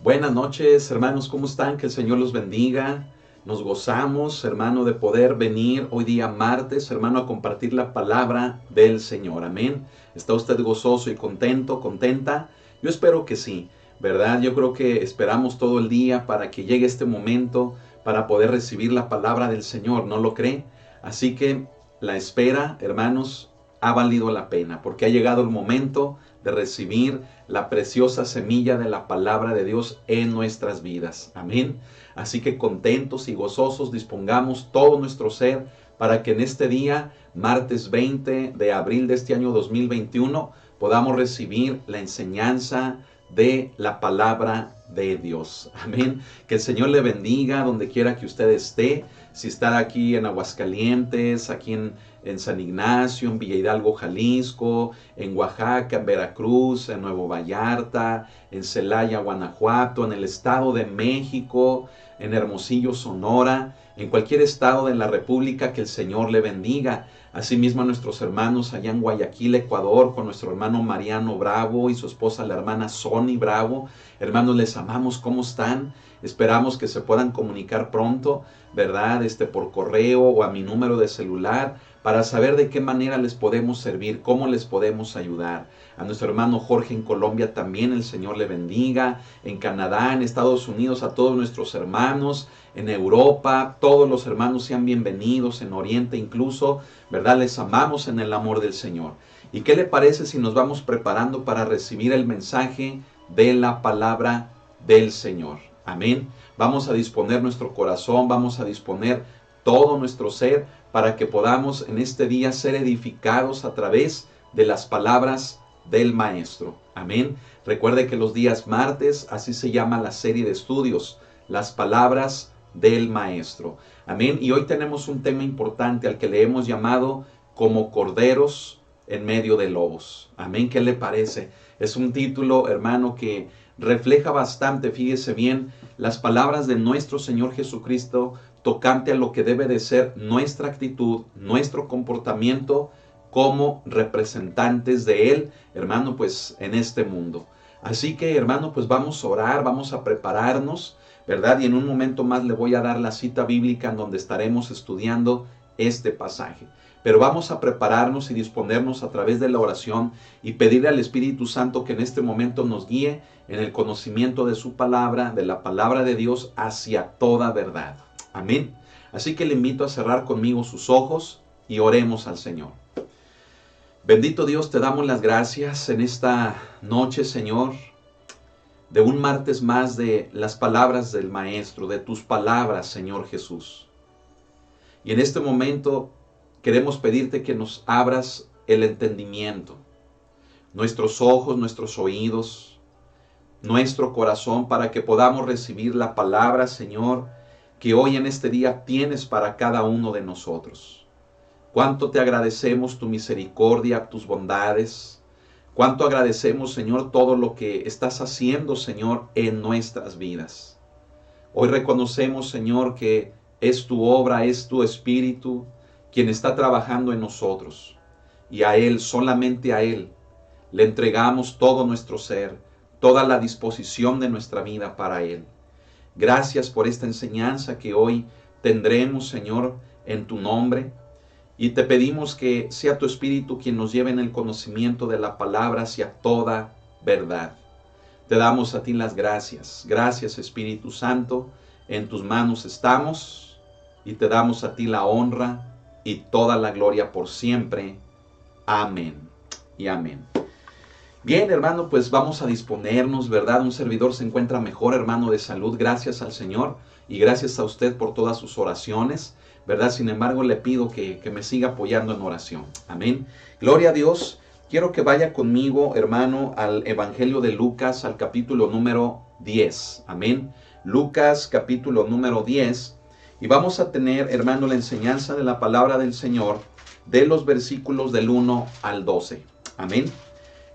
Buenas noches, hermanos, ¿cómo están? Que el Señor los bendiga. Nos gozamos, hermano, de poder venir hoy día martes, hermano, a compartir la palabra del Señor. Amén. ¿Está usted gozoso y contento, contenta? Yo espero que sí, ¿verdad? Yo creo que esperamos todo el día para que llegue este momento para poder recibir la palabra del Señor, ¿no lo cree? Así que la espera, hermanos, ha valido la pena, porque ha llegado el momento de recibir la preciosa semilla de la palabra de Dios en nuestras vidas. Amén. Así que contentos y gozosos dispongamos todo nuestro ser para que en este día, martes 20 de abril de este año 2021, podamos recibir la enseñanza de la palabra de Dios. Amén. Que el Señor le bendiga donde quiera que usted esté. Si está aquí en Aguascalientes, aquí en San Ignacio, en Villa Hidalgo, Jalisco, en Oaxaca, en Veracruz, en Nuevo Vallarta, en Celaya, Guanajuato, en el Estado de México, en Hermosillo, Sonora, en cualquier estado de la República, que el Señor le bendiga. Asimismo a nuestros hermanos allá en Guayaquil, Ecuador, con nuestro hermano Mariano Bravo y su esposa, la hermana Sony Bravo. Hermanos, les amamos, ¿cómo están? Esperamos que se puedan comunicar pronto, ¿verdad? Por correo o a mi número de celular, para saber de qué manera les podemos servir, cómo les podemos ayudar. A nuestro hermano Jorge en Colombia también el Señor le bendiga. En Canadá, en Estados Unidos, a todos nuestros hermanos. En Europa, todos los hermanos sean bienvenidos, en Oriente incluso, ¿verdad? Les amamos en el amor del Señor. ¿Y qué le parece si nos vamos preparando para recibir el mensaje de la palabra del Señor? Amén. Vamos a disponer nuestro corazón, vamos a disponer todo nuestro ser para que podamos en este día ser edificados a través de las palabras del Maestro. Amén. Recuerde que los días martes, así se llama la serie de estudios, las palabras del Maestro. Amén. Y hoy tenemos un tema importante al que le hemos llamado como corderos en medio de lobos. Amén. ¿Qué le parece? Es un título, hermano, que refleja bastante, fíjese bien, las palabras de nuestro Señor Jesucristo tocante a lo que debe de ser nuestra actitud, nuestro comportamiento como representantes de Él, hermano, pues en este mundo. Así que, hermano, pues vamos a orar, vamos a prepararnos, ¿verdad? Y en un momento más le voy a dar la cita bíblica en donde estaremos estudiando este pasaje. Pero vamos a prepararnos y disponernos a través de la oración y pedirle al Espíritu Santo que en este momento nos guíe en el conocimiento de su palabra, de la palabra de Dios, hacia toda verdad. Amén. Así que le invito a cerrar conmigo sus ojos y oremos al Señor. Bendito Dios, te damos las gracias en esta noche, Señor, de un martes más de las palabras del Maestro, de tus palabras, Señor Jesús. Y en este momento queremos pedirte que nos abras el entendimiento, nuestros ojos, nuestros oídos, nuestro corazón, para que podamos recibir la palabra, Señor, que hoy en este día tienes para cada uno de nosotros. Cuánto te agradecemos tu misericordia, tus bondades. Cuánto agradecemos, Señor, todo lo que estás haciendo, Señor, en nuestras vidas. Hoy reconocemos, Señor, que es tu obra, es tu Espíritu quien está trabajando en nosotros. Y a Él, solamente a Él, le entregamos todo nuestro ser, toda la disposición de nuestra vida para Él. Gracias por esta enseñanza que hoy tendremos, Señor, en tu nombre. Y te pedimos que sea tu Espíritu quien nos lleve en el conocimiento de la palabra hacia toda verdad. Te damos a ti las gracias. Gracias, Espíritu Santo. En tus manos estamos y te damos a ti la honra y toda la gloria por siempre. Amén y amén. Bien, hermano, pues vamos a disponernos, ¿verdad? Un servidor se encuentra mejor, hermano, de salud, gracias al Señor, y gracias a usted por todas sus oraciones, ¿verdad? Sin embargo, le pido que me siga apoyando en oración. Amén. Gloria a Dios. Quiero que vaya conmigo, hermano, al Evangelio de Lucas, al capítulo número 10. Amén. Lucas, capítulo número 10. Y vamos a tener, hermano, la enseñanza de la palabra del Señor de los versículos del 1 al 12. Amén.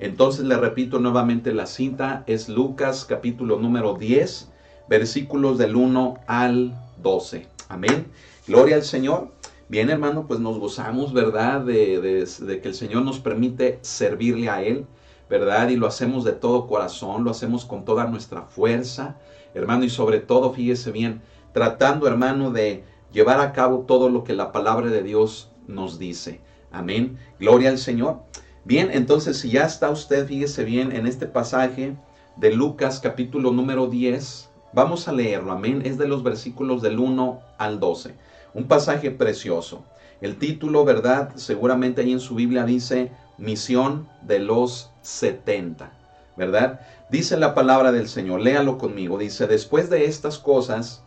Entonces le repito nuevamente la cita, es Lucas capítulo número 10, versículos del 1 al 12. Amén. Gloria al Señor. Bien, hermano, pues nos gozamos, ¿verdad? De que el Señor nos permite servirle a Él. ¿verdad? Y lo hacemos de todo corazón, lo hacemos con toda nuestra fuerza, hermano, y sobre todo, fíjese bien, tratando, hermano, de llevar a cabo todo lo que la palabra de Dios nos dice. Amén. Gloria al Señor. Bien, entonces si ya está usted, fíjese bien, en este pasaje de Lucas capítulo número 10, vamos a leerlo, amén. Es de los versículos del 1 al 12. Un pasaje precioso. El título, ¿verdad? Seguramente ahí en su Biblia dice Misión de los 70, ¿verdad? Dice la palabra del Señor, léalo conmigo. Dice, después de estas cosas,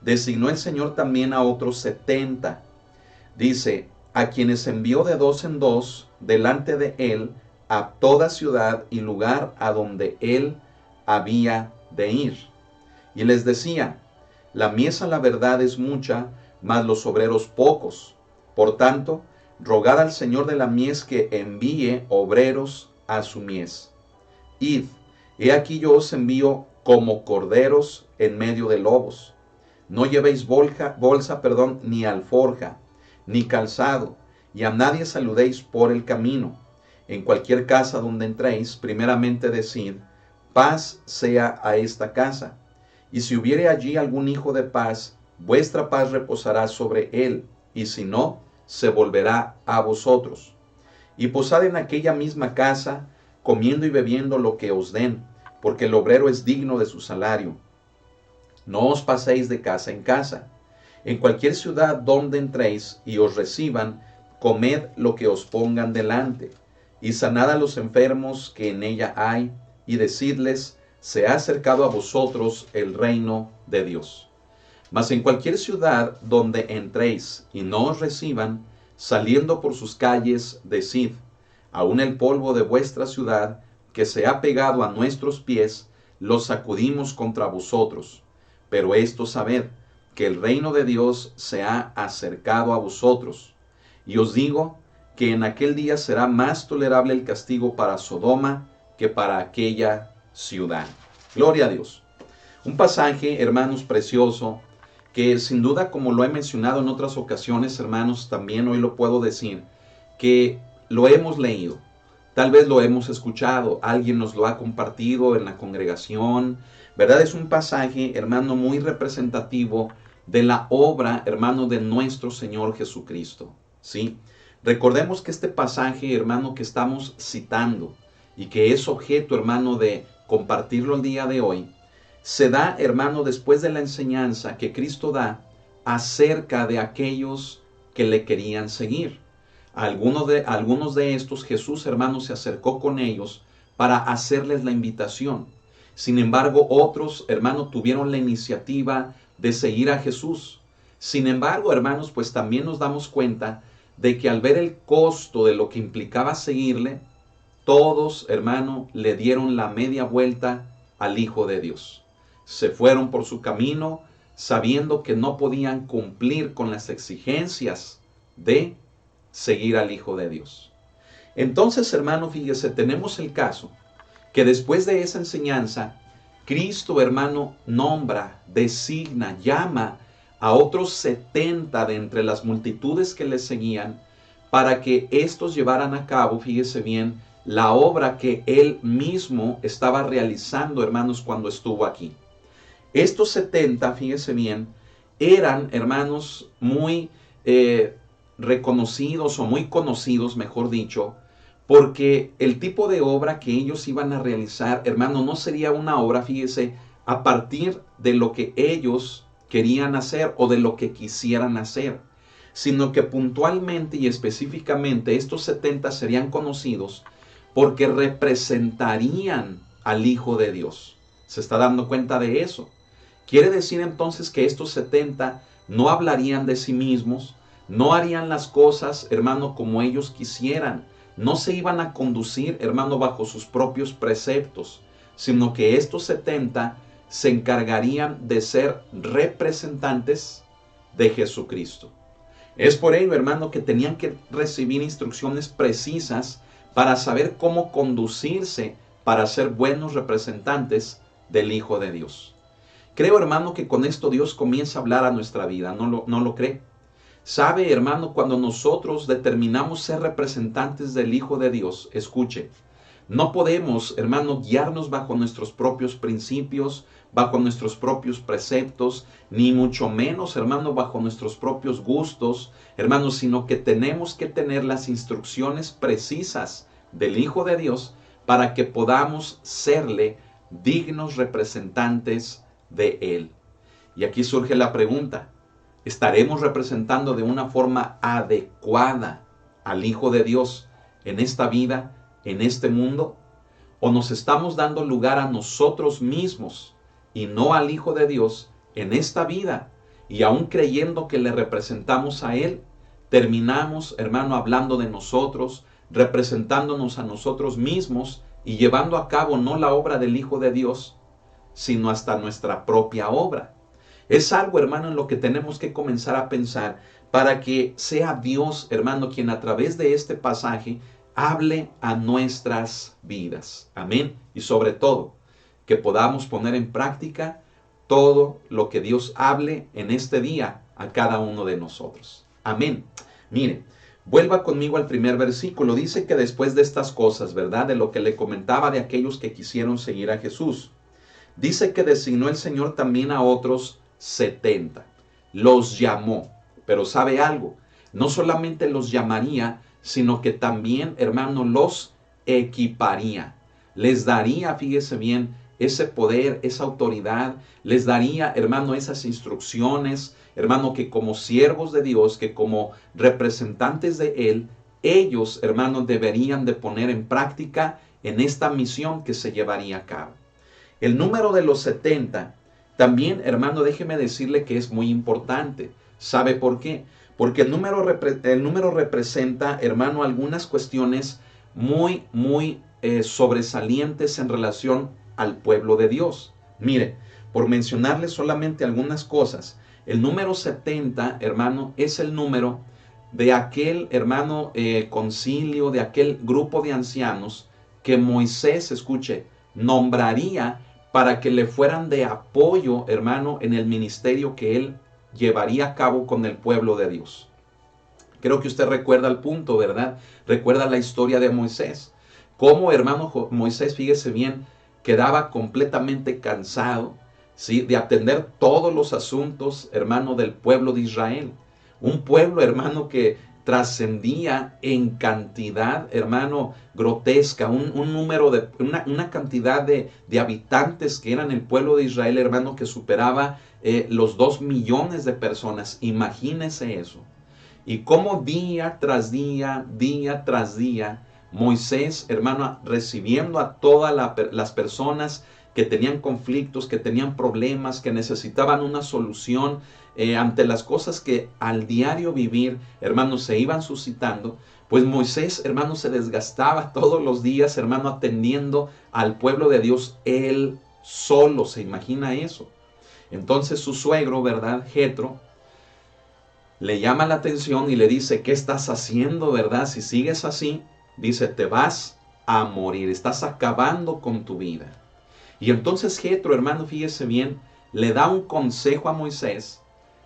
designó el Señor también a otros 70. Dice, a quienes envió de dos en dos delante de él a toda ciudad y lugar a donde él había de ir. Y les decía, la mies a la verdad es mucha, mas los obreros pocos. Por tanto, rogad al Señor de la mies que envíe obreros a su mies. Id, he aquí yo os envío como corderos en medio de lobos. No llevéis bolsa, ni alforja, ni calzado, y a nadie saludéis por el camino. En cualquier casa donde entréis, primeramente decid, paz sea a esta casa. Y si hubiere allí algún hijo de paz, vuestra paz reposará sobre él, y si no, se volverá a vosotros. Y posad en aquella misma casa, comiendo y bebiendo lo que os den, porque el obrero es digno de su salario. No os paséis de casa en casa. En cualquier ciudad donde entréis y os reciban, comed lo que os pongan delante, y sanad a los enfermos que en ella hay, y decidles, se ha acercado a vosotros el reino de Dios. Mas en cualquier ciudad donde entréis y no os reciban, saliendo por sus calles, decid, aun el polvo de vuestra ciudad, que se ha pegado a nuestros pies, lo sacudimos contra vosotros. Pero esto sabed, que el reino de Dios se ha acercado a vosotros. Y os digo que en aquel día será más tolerable el castigo para Sodoma que para aquella ciudad. Gloria a Dios. Un pasaje, hermanos, precioso, que sin duda, como lo he mencionado en otras ocasiones, hermanos, también hoy lo puedo decir, que lo hemos leído, tal vez lo hemos escuchado, alguien nos lo ha compartido en la congregación, ¿verdad? Es un pasaje, hermano, muy representativo de la obra, hermano, de nuestro Señor Jesucristo, ¿sí? Recordemos que este pasaje, hermano, que estamos citando y que es objeto, hermano, de compartirlo el día de hoy, se da, hermano, después de la enseñanza que Cristo da acerca de aquellos que le querían seguir. Algunos de estos, Jesús, hermano, se acercó con ellos para hacerles la invitación. Sin embargo, otros, hermanos, tuvieron la iniciativa de seguir a Jesús. Sin embargo, hermanos, pues también nos damos cuenta de que al ver el costo de lo que implicaba seguirle, todos, hermano, le dieron la media vuelta al Hijo de Dios. Se fueron por su camino sabiendo que no podían cumplir con las exigencias de seguir al Hijo de Dios. Entonces, hermano, fíjese, tenemos el caso que después de esa enseñanza, Cristo, hermano, nombra, designa, llama a otros 70 de entre las multitudes que le seguían para que estos llevaran a cabo, fíjese bien, la obra que él mismo estaba realizando, hermanos, cuando estuvo aquí. Estos 70, fíjese bien, eran, hermanos, muy reconocidos o muy conocidos, mejor dicho, porque el tipo de obra que ellos iban a realizar, hermano, no sería una obra, fíjese, a partir de lo que ellos querían hacer o de lo que quisieran hacer, sino que puntualmente y específicamente estos 70 serían conocidos porque representarían al Hijo de Dios. ¿Se está dando cuenta de eso? Quiere decir entonces que estos 70 no hablarían de sí mismos, no harían las cosas, hermano, como ellos quisieran, no se iban a conducir, hermano, bajo sus propios preceptos, sino que estos 70 se encargarían de ser representantes de Jesucristo. Es por ello, hermano, que tenían que recibir instrucciones precisas para saber cómo conducirse para ser buenos representantes del Hijo de Dios. Creo, hermano, que con esto Dios comienza a hablar a nuestra vida, ¿no lo cree? Sabe, hermano, cuando nosotros determinamos ser representantes del Hijo de Dios, escuche, No podemos, hermano, guiarnos bajo nuestros propios principios, bajo nuestros propios preceptos, ni mucho menos, hermano, bajo nuestros propios gustos, hermano, sino que tenemos que tener las instrucciones precisas del Hijo de Dios para que podamos serle dignos representantes de Él. Y aquí surge la pregunta, ¿estaremos representando de una forma adecuada al Hijo de Dios en esta vida, en este mundo? ¿O nos estamos dando lugar a nosotros mismos y no al Hijo de Dios en esta vida? Y aún creyendo que le representamos a Él, terminamos, hermano, hablando de nosotros, representándonos a nosotros mismos y llevando a cabo no la obra del Hijo de Dios, sino hasta nuestra propia obra. Es algo, hermano, en lo que tenemos que comenzar a pensar para que sea Dios, hermano, quien a través de este pasaje hable a nuestras vidas. Amén. Y sobre todo, que podamos poner en práctica todo lo que Dios hable en este día a cada uno de nosotros. Amén. Mire, vuelva conmigo al primer versículo. Dice que después de estas cosas, ¿verdad? De lo que le comentaba de aquellos que quisieron seguir a Jesús. Dice que designó el Señor también a otros 70. Los llamó. Pero ¿sabe algo? No solamente los llamaría, sino que también, hermano, los equiparía. Les daría, fíjese bien, ese poder, esa autoridad. Les daría, hermano, esas instrucciones, hermano, que como siervos de Dios, que como representantes de Él, ellos, hermano, deberían de poner en práctica en esta misión que se llevaría a cabo. El número de los 70, también, hermano, déjeme decirle que es muy importante. ¿Sabe por qué? Porque el número representa, hermano, algunas cuestiones muy sobresalientes en relación al pueblo de Dios. Mire, por mencionarle solamente algunas cosas, el número 70, hermano, es el número de aquel, hermano, concilio, de aquel grupo de ancianos que Moisés, escuche, nombraría para que le fueran de apoyo, hermano, en el ministerio que él llevaría a cabo con el pueblo de Dios. Creo que usted recuerda el punto, ¿verdad? Recuerda la historia de Moisés. Cómo, hermano, Moisés, fíjese bien, quedaba completamente cansado, ¿sí?, de atender todos los asuntos, hermano, del pueblo de Israel. Un pueblo, hermano, que trascendía en cantidad, hermano, grotesca, un número de, una cantidad de habitantes que eran el pueblo de Israel, hermano, que superaba los 2 millones de personas. Imagínese eso. Y cómo día tras día, Moisés, hermano, recibiendo a todas las personas que tenían conflictos, que tenían problemas, que necesitaban una solución ante las cosas que al diario vivir, hermano, se iban suscitando, pues Moisés, hermano, se desgastaba todos los días, hermano, atendiendo al pueblo de Dios, él solo. ¿Se imagina eso? Entonces su suegro, ¿verdad?, Jetro, le llama la atención y le dice, ¿qué estás haciendo, verdad? Si sigues así, dice, te vas a morir, estás acabando con tu vida. Y entonces Jetro, hermano, fíjese bien, le da un consejo a Moisés,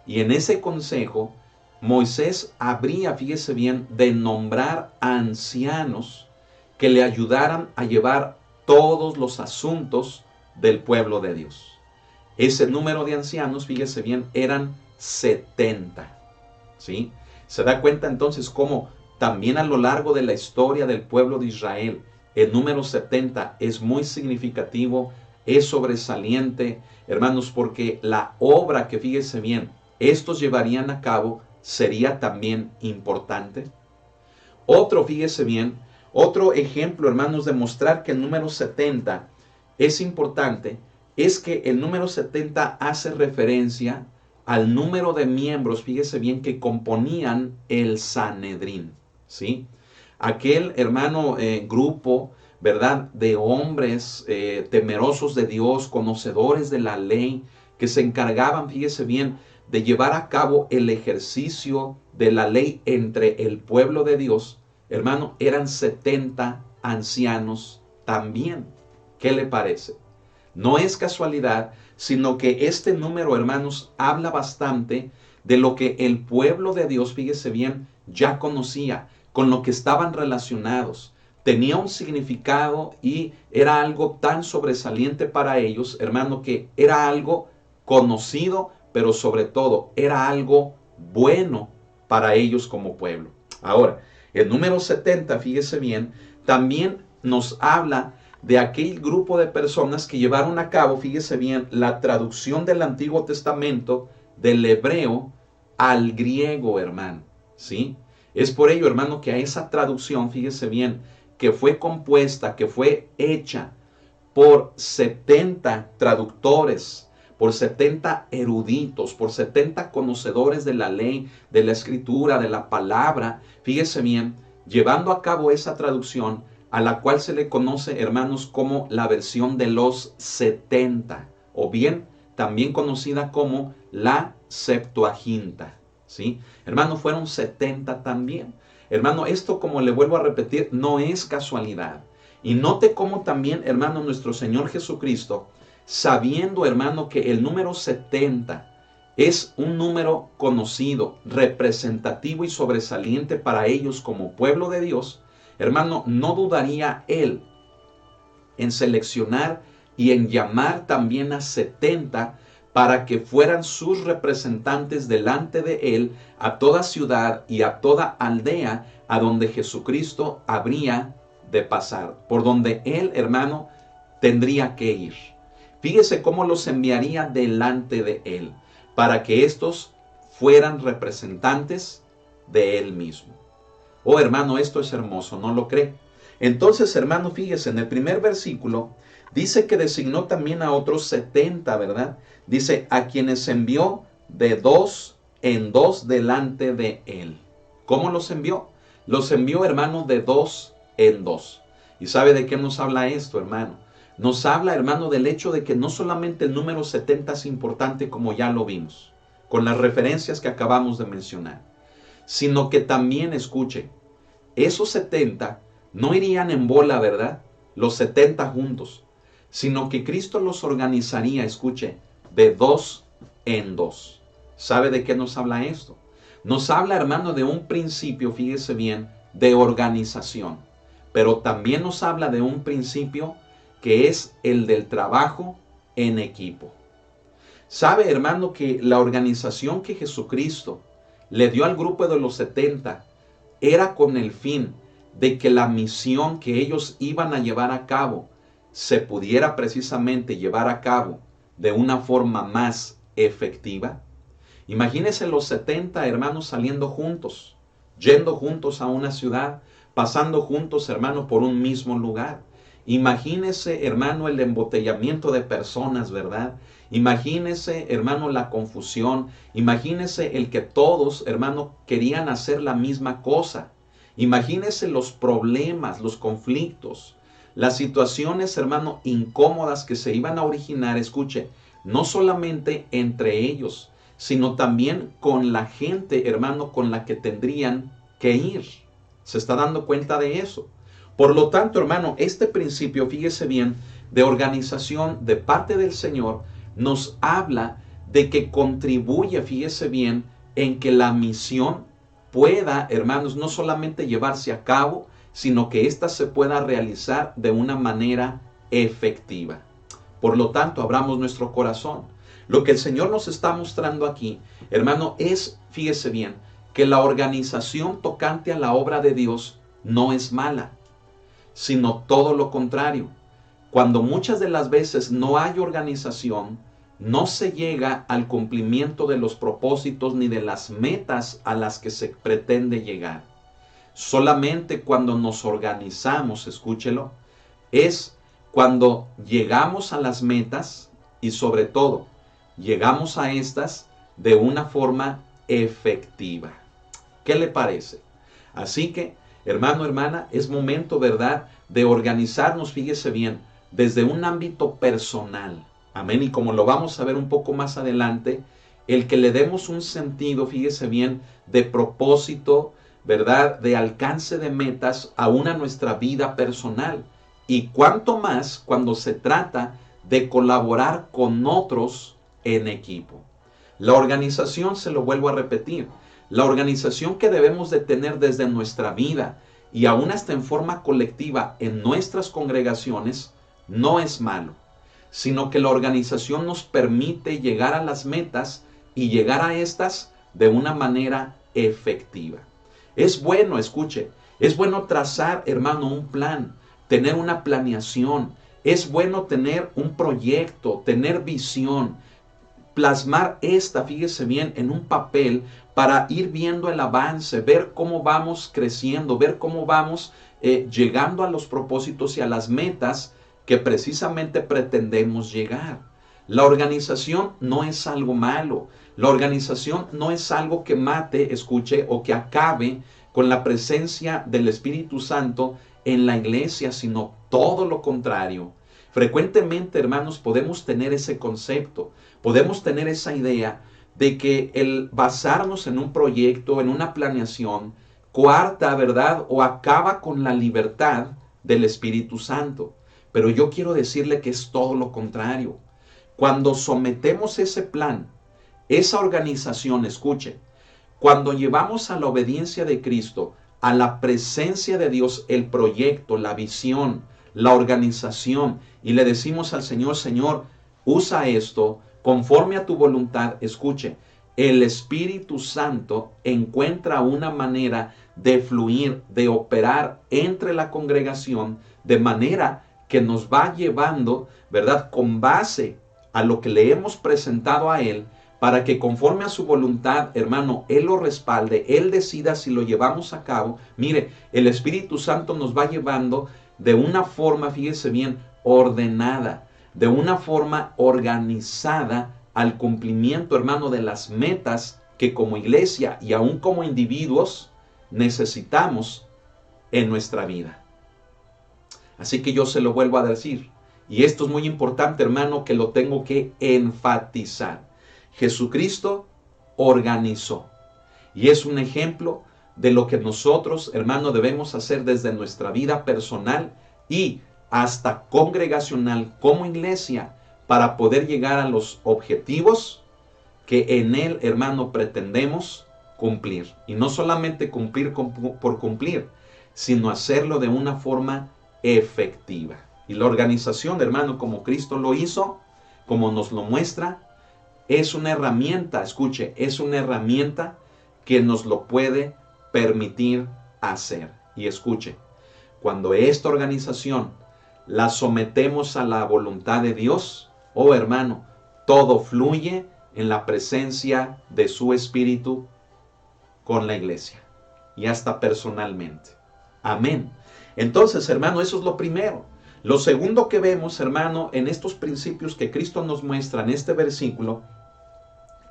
y en ese consejo, Moisés habría, fíjese bien, de nombrar ancianos que le ayudaran a llevar todos los asuntos del pueblo de Dios. Ese número de ancianos, fíjese bien, eran 70. ¿Sí? Se da cuenta entonces cómo también a lo largo de la historia del pueblo de Israel, el número 70 es muy significativo, es sobresaliente, hermanos, porque la obra que, fíjese bien, estos llevarían a cabo sería también importante. Fíjese bien, otro ejemplo, hermanos, de mostrar que el número 70 es importante, es que el número 70 hace referencia al número de miembros, fíjese bien, que componían el Sanedrín, ¿sí? Aquel, hermano, grupo, ¿verdad?, de hombres temerosos de Dios, conocedores de la ley, que se encargaban, fíjese bien, de llevar a cabo el ejercicio de la ley entre el pueblo de Dios. Hermano, eran 70 ancianos también. ¿Qué le parece? No es casualidad, sino que este número, hermanos, habla bastante de lo que el pueblo de Dios, fíjese bien, ya conocía, con lo que estaban relacionados, tenía un significado y era algo tan sobresaliente para ellos, hermano, que era algo conocido, pero sobre todo era algo bueno para ellos como pueblo. Ahora, el número 70, fíjese bien, también nos habla de aquel grupo de personas que llevaron a cabo, fíjese bien, la traducción del Antiguo Testamento del hebreo al griego, hermano, ¿sí? Es por ello, hermano, que a esa traducción, fíjese bien, que fue compuesta, que fue hecha por 70 traductores, por 70 eruditos, por 70 conocedores de la ley, de la escritura, de la palabra, fíjese bien, llevando a cabo esa traducción, a la cual se le conoce, hermanos, como la versión de los 70, o bien también conocida como la Septuaginta, ¿sí? Hermano, fueron 70 también. Hermano, esto, como le vuelvo a repetir, no es casualidad. Y note cómo también, hermano, nuestro Señor Jesucristo, sabiendo, hermano, que el número 70 es un número conocido, representativo y sobresaliente para ellos como pueblo de Dios, hermano, no dudaría Él en seleccionar y en llamar también a 70 para que fueran sus representantes delante de Él a toda ciudad y a toda aldea a donde Jesucristo habría de pasar, por donde Él, hermano, tendría que ir. Fíjese cómo los enviaría delante de Él, para que estos fueran representantes de Él mismo. Oh, hermano, esto es hermoso, ¿no lo cree? Entonces, hermano, fíjese, en el primer versículo dice que designó también a otros 70, ¿verdad? Dice, a quienes envió de dos en dos delante de Él. ¿Cómo los envió? Los envió, hermano, de dos en dos. ¿Y sabe de qué nos habla esto, hermano? Nos habla, hermano, del hecho de que no solamente el número 70 es importante, como ya lo vimos, con las referencias que acabamos de mencionar, sino que también, escuche, esos 70 no irían en bola, ¿verdad? Los 70 juntos, sino que Cristo los organizaría, escuche, de dos en dos. ¿Sabe de qué nos habla esto? Nos habla, hermano, de un principio, fíjese bien, de organización, pero también nos habla de un principio que es el del trabajo en equipo. ¿Sabe, hermano, que la organización que Jesucristo le dio al grupo de los 70 era con el fin de que la misión que ellos iban a llevar a cabo se pudiera precisamente llevar a cabo de una forma más efectiva? Imagínense los 70 hermanos saliendo juntos, yendo juntos a una ciudad, pasando juntos, hermano, por un mismo lugar. Imagínese, hermano, el embotellamiento de personas, ¿verdad? Imagínese, hermano, la confusión. Imagínese el que todos, hermano, querían hacer la misma cosa. Imagínese los problemas, los conflictos, las situaciones, hermano, incómodas que se iban a originar, escuche, no solamente entre ellos, sino también con la gente, hermano, con la que tendrían que ir. ¿Se está dando cuenta de eso? Por lo tanto, hermano, este principio, fíjese bien, de organización de parte del Señor, nos habla de que contribuye, fíjese bien, en que la misión pueda, hermanos, no solamente llevarse a cabo, sino que ésta se pueda realizar de una manera efectiva. Por lo tanto, abramos nuestro corazón. Lo que el Señor nos está mostrando aquí, hermano, es, fíjese bien, que la organización tocante a la obra de Dios no es mala, sino todo lo contrario. Cuando muchas de las veces no hay organización, no se llega al cumplimiento de los propósitos ni de las metas a las que se pretende llegar. Solamente cuando nos organizamos, escúchelo, es cuando llegamos a las metas y sobre todo llegamos a estas de una forma efectiva. ¿Qué le parece? Así que, hermano, hermana, es momento, ¿verdad?, de organizarnos, fíjese bien, desde un ámbito personal. Amén. Y como lo vamos a ver un poco más adelante, el que le demos un sentido, fíjese bien, de propósito, ¿verdad?, de alcance de metas aún a nuestra vida personal. Y cuanto más cuando se trata de colaborar con otros en equipo. La organización, se lo vuelvo a repetir, la organización que debemos de tener desde nuestra vida y aún hasta en forma colectiva en nuestras congregaciones, no es malo, sino que la organización nos permite llegar a las metas y llegar a estas de una manera efectiva. Es bueno, escuche, es bueno trazar, hermano, un plan, tener una planeación. Es bueno tener un proyecto, tener visión, plasmar esta, fíjese bien, en un papel para ir viendo el avance, ver cómo vamos creciendo, ver cómo vamos llegando a los propósitos y a las metas que precisamente pretendemos llegar. La organización no es algo malo. La organización no es algo que mate, escuche, o que acabe con la presencia del Espíritu Santo en la iglesia, sino todo lo contrario. Frecuentemente, hermanos, podemos tener ese concepto, podemos tener esa idea de que el basarnos en un proyecto, en una planeación, coarta, ¿verdad?, o acaba con la libertad del Espíritu Santo. Pero yo quiero decirle que es todo lo contrario. Cuando sometemos ese plan, esa organización, escuche, cuando llevamos a la obediencia de Cristo, a la presencia de Dios, el proyecto, la visión, la organización, y le decimos al Señor, Señor, usa esto conforme a tu voluntad, escuche, el Espíritu Santo encuentra una manera de fluir, de operar entre la congregación, de manera que nos va llevando, ¿verdad?, con base a lo que le hemos presentado a Él, para que conforme a su voluntad, hermano, Él lo respalde, Él decida si lo llevamos a cabo. Mire, el Espíritu Santo nos va llevando de una forma, fíjese bien, ordenada, de una forma organizada al cumplimiento, hermano, de las metas que como iglesia y aún como individuos necesitamos en nuestra vida. Así que yo se lo vuelvo a decir, y esto es muy importante, hermano, que lo tengo que enfatizar. Jesucristo organizó, y es un ejemplo de lo que nosotros, hermano, debemos hacer desde nuestra vida personal y hasta congregacional como iglesia para poder llegar a los objetivos que en Él, hermano, pretendemos cumplir. Y no solamente cumplir por cumplir, sino hacerlo de una forma efectiva. Y la organización, hermano, como Cristo lo hizo, como nos lo muestra, es una herramienta, escuche, es una herramienta que nos lo puede permitir hacer. Y escuche, cuando esta organización la sometemos a la voluntad de Dios, oh hermano, todo fluye en la presencia de su Espíritu con la iglesia y hasta personalmente. Amén. Entonces, hermano, eso es lo primero. Lo segundo que vemos, hermano, en estos principios que Cristo nos muestra en este versículo,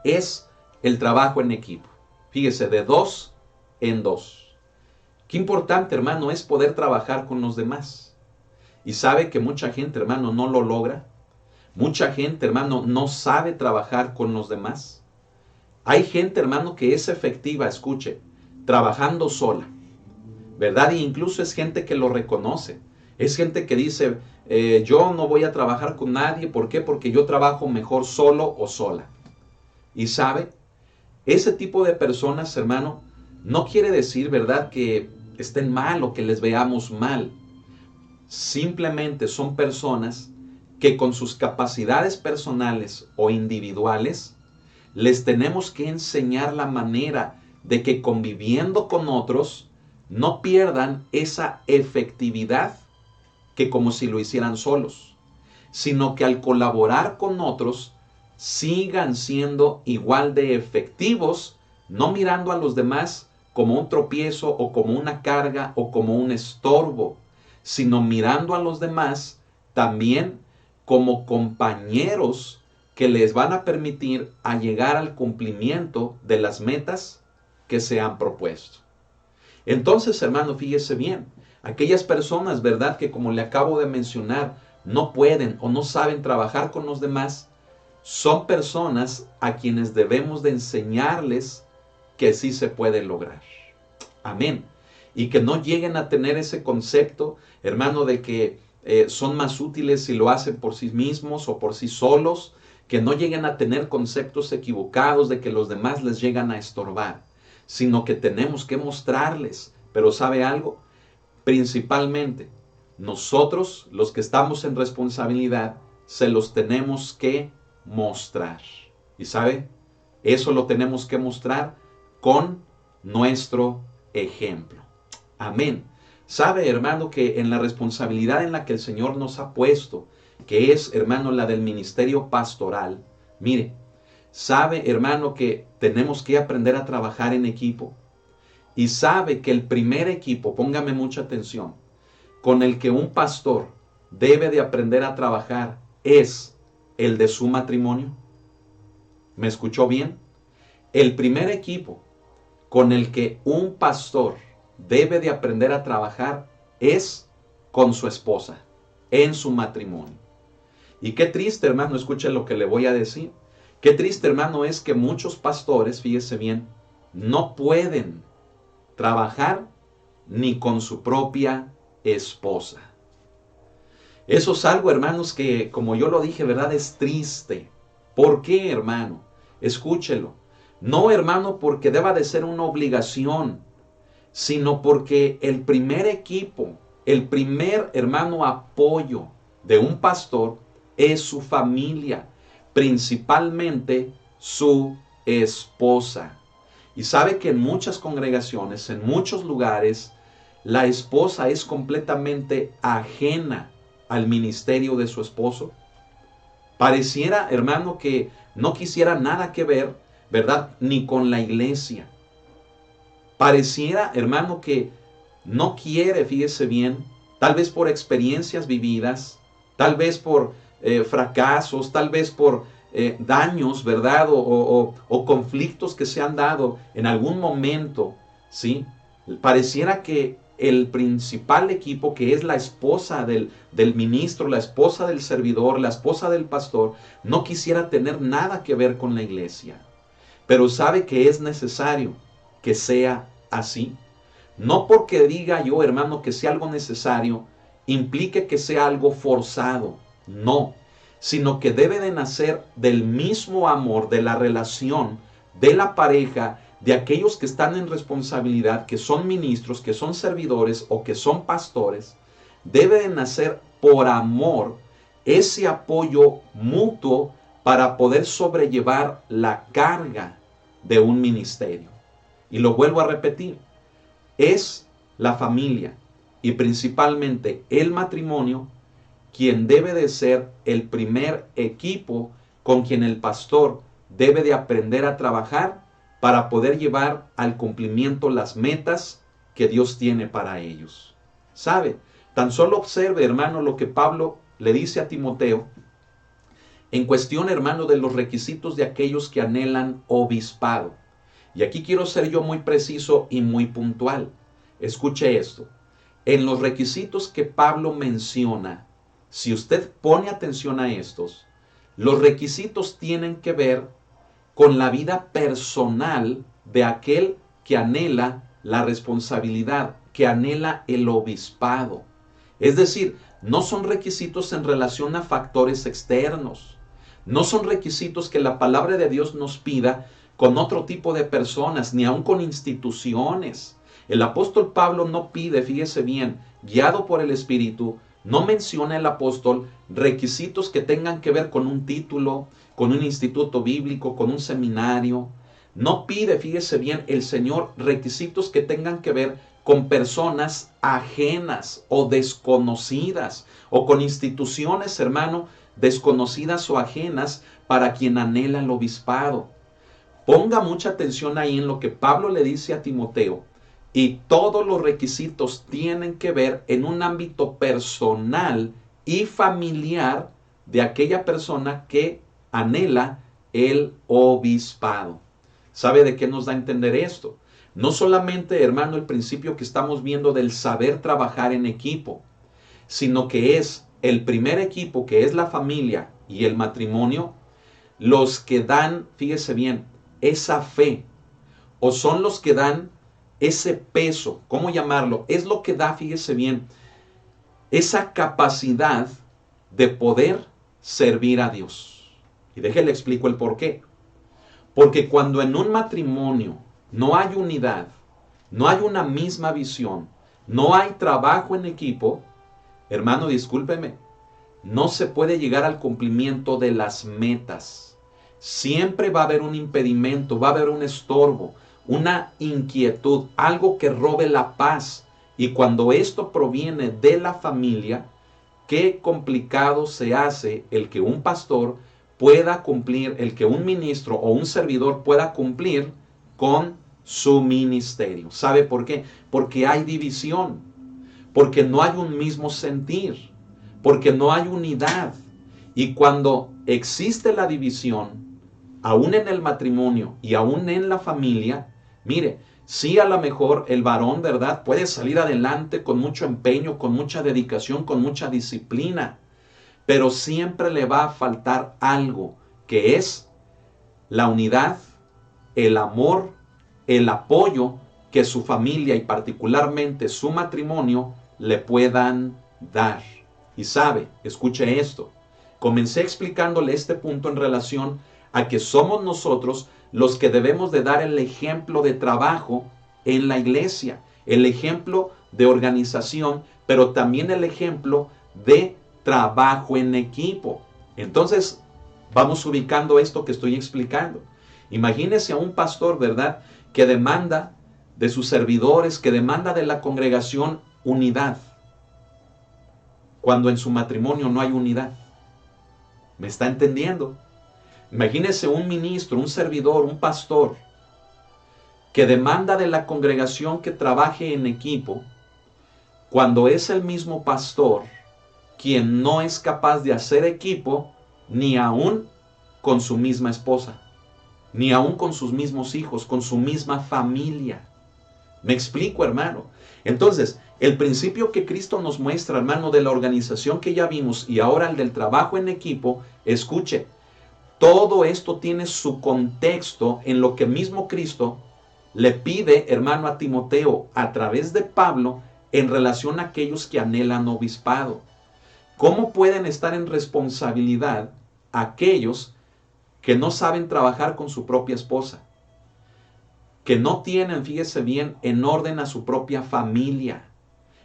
es el trabajo en equipo. Fíjese, de 2 en 2. Qué importante, hermano, es poder trabajar con los demás. Y sabe que mucha gente, hermano, no lo logra. Mucha gente, hermano, no sabe trabajar con los demás. Hay gente, hermano, que es efectiva, escuche, trabajando sola, ¿verdad? E incluso es gente que lo reconoce. Es gente que dice, yo no voy a trabajar con nadie. ¿Por qué? Porque yo trabajo mejor solo o sola. Y sabe, ese tipo de personas, hermano, no quiere decir, ¿verdad?, que estén mal o que les veamos mal. Simplemente son personas que con sus capacidades personales o individuales les tenemos que enseñar la manera de que conviviendo con otros no pierdan esa efectividad que como si lo hicieran solos, sino que al colaborar con otros sigan siendo igual de efectivos, no mirando a los demás como un tropiezo o como una carga o como un estorbo, sino mirando a los demás también como compañeros que les van a permitir a llegar al cumplimiento de las metas que se han propuesto. Entonces, hermano, fíjese bien, aquellas personas, ¿verdad?, que como le acabo de mencionar, no pueden o no saben trabajar con los demás, son personas a quienes debemos de enseñarles que sí se puede lograr. Amén. Y que no lleguen a tener ese concepto, hermano, de que son más útiles si lo hacen por sí mismos o por sí solos, que no lleguen a tener conceptos equivocados de que los demás les llegan a estorbar, sino que tenemos que mostrarles. Pero ¿sabe algo? principalmente nosotros, los que estamos en responsabilidad, se los tenemos que mostrar. ¿Y sabe? Eso lo tenemos que mostrar con nuestro ejemplo. Amén. Sabe, hermano, que en la responsabilidad en la que el Señor nos ha puesto, que es, hermano, la del ministerio pastoral, mire, sabe, hermano, que tenemos que aprender a trabajar en equipo. Y sabe que el primer equipo, póngame mucha atención, con el que un pastor debe de aprender a trabajar es el de su matrimonio. ¿Me escuchó bien? El primer equipo con el que un pastor debe de aprender a trabajar es con su esposa, en su matrimonio. Y qué triste, hermano, escuche lo que le voy a decir. Qué triste, hermano, es que muchos pastores, fíjese bien, no pueden trabajar ni con su propia esposa. Eso es algo, hermanos, que como yo lo dije, ¿verdad? Es triste. ¿Por qué, hermano? Escúchelo. No, hermano, porque deba de ser una obligación, sino porque el primer equipo, el primer, hermano, apoyo de un pastor es su familia, principalmente su esposa. Y sabe que en muchas congregaciones, en muchos lugares, la esposa es completamente ajena al ministerio de su esposo. Pareciera, hermano, que no quisiera nada que ver, ¿verdad? Ni con la iglesia. Pareciera, hermano, que no quiere, fíjese bien, tal vez por experiencias vividas, tal vez por fracasos, tal vez por daños, ¿verdad? O conflictos que se han dado en algún momento, ¿sí? Pareciera que el principal equipo, que es la esposa del ministro, la esposa del servidor, la esposa del pastor, no quisiera tener nada que ver con la iglesia. Pero sabe que es necesario que sea así. No porque diga yo, hermano, que sea algo necesario, implique que sea algo forzado. No, sino que debe de nacer del mismo amor, de la relación, de la pareja, de aquellos que están en responsabilidad, que son ministros, que son servidores o que son pastores. Debe de nacer por amor ese apoyo mutuo para poder sobrellevar la carga de un ministerio. Y lo vuelvo a repetir, es la familia y principalmente el matrimonio quien debe de ser el primer equipo con quien el pastor debe de aprender a trabajar para poder llevar al cumplimiento las metas que Dios tiene para ellos. ¿Sabe? Tan solo observe, hermano, lo que Pablo le dice a Timoteo en cuestión, hermano, de los requisitos de aquellos que anhelan obispado. Y aquí quiero ser yo muy preciso y muy puntual. Escuche esto. En los requisitos que Pablo menciona, si usted pone atención a estos, los requisitos tienen que ver con la vida personal de aquel que anhela la responsabilidad, que anhela el obispado. Es decir, no son requisitos en relación a factores externos. No son requisitos que la palabra de Dios nos pida con otro tipo de personas, ni aun con instituciones. El apóstol Pablo no pide, fíjese bien, guiado por el Espíritu, no menciona el apóstol requisitos que tengan que ver con un título, con un instituto bíblico, con un seminario. No pide, fíjese bien, el Señor requisitos que tengan que ver con personas ajenas o desconocidas, o con instituciones, hermano, desconocidas o ajenas para quien anhela el obispado. Ponga mucha atención ahí en lo que Pablo le dice a Timoteo. Y todos los requisitos tienen que ver en un ámbito personal y familiar de aquella persona que anhela el obispado. ¿Sabe de qué nos da a entender esto? No solamente, hermano, el principio que estamos viendo del saber trabajar en equipo, sino que es el primer equipo, que es la familia y el matrimonio, los que dan, fíjese bien, esa fe, o son los que dan ese peso, ¿cómo llamarlo? Es lo que da, fíjese bien, esa capacidad de poder servir a Dios. Y déjele explico el por qué. Porque cuando en un matrimonio no hay unidad, no hay una misma visión, no hay trabajo en equipo, hermano, discúlpeme, no se puede llegar al cumplimiento de las metas. Siempre va a haber un impedimento, va a haber un estorbo, una inquietud, algo que robe la paz. Y cuando esto proviene de la familia, qué complicado se hace el que un pastor pueda cumplir, el que un ministro o un servidor pueda cumplir con su ministerio. ¿Sabe por qué? Porque hay división, porque no hay un mismo sentir, porque no hay unidad. Y cuando existe la división, aún en el matrimonio y aún en la familia, mire, sí, a lo mejor el varón, ¿verdad?, puede salir adelante con mucho empeño, con mucha dedicación, con mucha disciplina, pero siempre le va a faltar algo, que es la unidad, el amor, el apoyo que su familia y particularmente su matrimonio le puedan dar. Y sabe, escuche esto, comencé explicándole este punto en relación a que somos nosotros los que debemos de dar el ejemplo de trabajo en la iglesia, el ejemplo de organización, pero también el ejemplo de trabajo en equipo. Entonces, vamos ubicando esto que estoy explicando. Imagínese a un pastor, ¿verdad?, que demanda de sus servidores, que demanda de la congregación unidad, cuando en su matrimonio no hay unidad. ¿Me está entendiendo? Imagínese un ministro, un servidor, un pastor, que demanda de la congregación que trabaje en equipo, cuando es el mismo pastor quien no es capaz de hacer equipo ni aún con su misma esposa, ni aún con sus mismos hijos, con su misma familia. ¿Me explico, hermano? Entonces, el principio que Cristo nos muestra, hermano, de la organización que ya vimos y ahora el del trabajo en equipo, escuche, todo esto tiene su contexto en lo que mismo Cristo le pide, hermano, a Timoteo a través de Pablo en relación a aquellos que anhelan obispado. ¿Cómo pueden estar en responsabilidad aquellos que no saben trabajar con su propia esposa? Que no tienen, fíjese bien, en orden a su propia familia,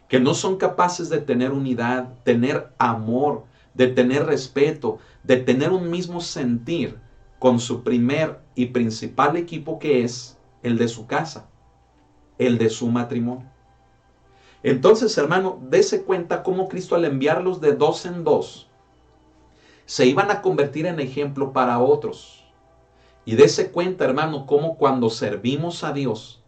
que no son capaces de tener unidad, tener amor, de tener respeto, de tener un mismo sentir con su primer y principal equipo, que es el de su casa, el de su matrimonio. Entonces, hermano, dése cuenta cómo Cristo, al enviarlos de dos en dos, se iban a convertir en ejemplo para otros. Y dése cuenta, hermano, cómo cuando servimos a Dios,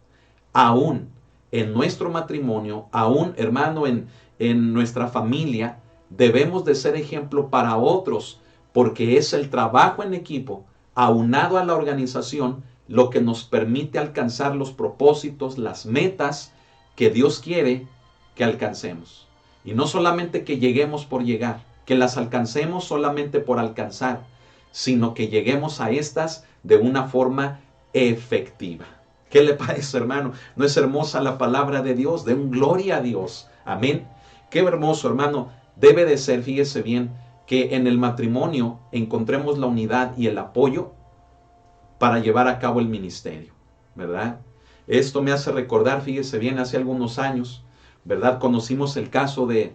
aún en nuestro matrimonio, aún, hermano, en nuestra familia, debemos de ser ejemplo para otros, porque es el trabajo en equipo, aunado a la organización, lo que nos permite alcanzar los propósitos, las metas que Dios quiere que alcancemos. Y no solamente que lleguemos por llegar, que las alcancemos solamente por alcanzar, sino que lleguemos a estas de una forma efectiva. ¿Qué le parece, hermano? ¿No es hermosa la palabra de Dios? Den gloria a Dios. Amén. Qué hermoso, hermano. Debe de ser, fíjese bien, que en el matrimonio encontremos la unidad y el apoyo para llevar a cabo el ministerio, ¿verdad? Esto me hace recordar, fíjese bien, hace algunos años, ¿verdad?, conocimos el caso de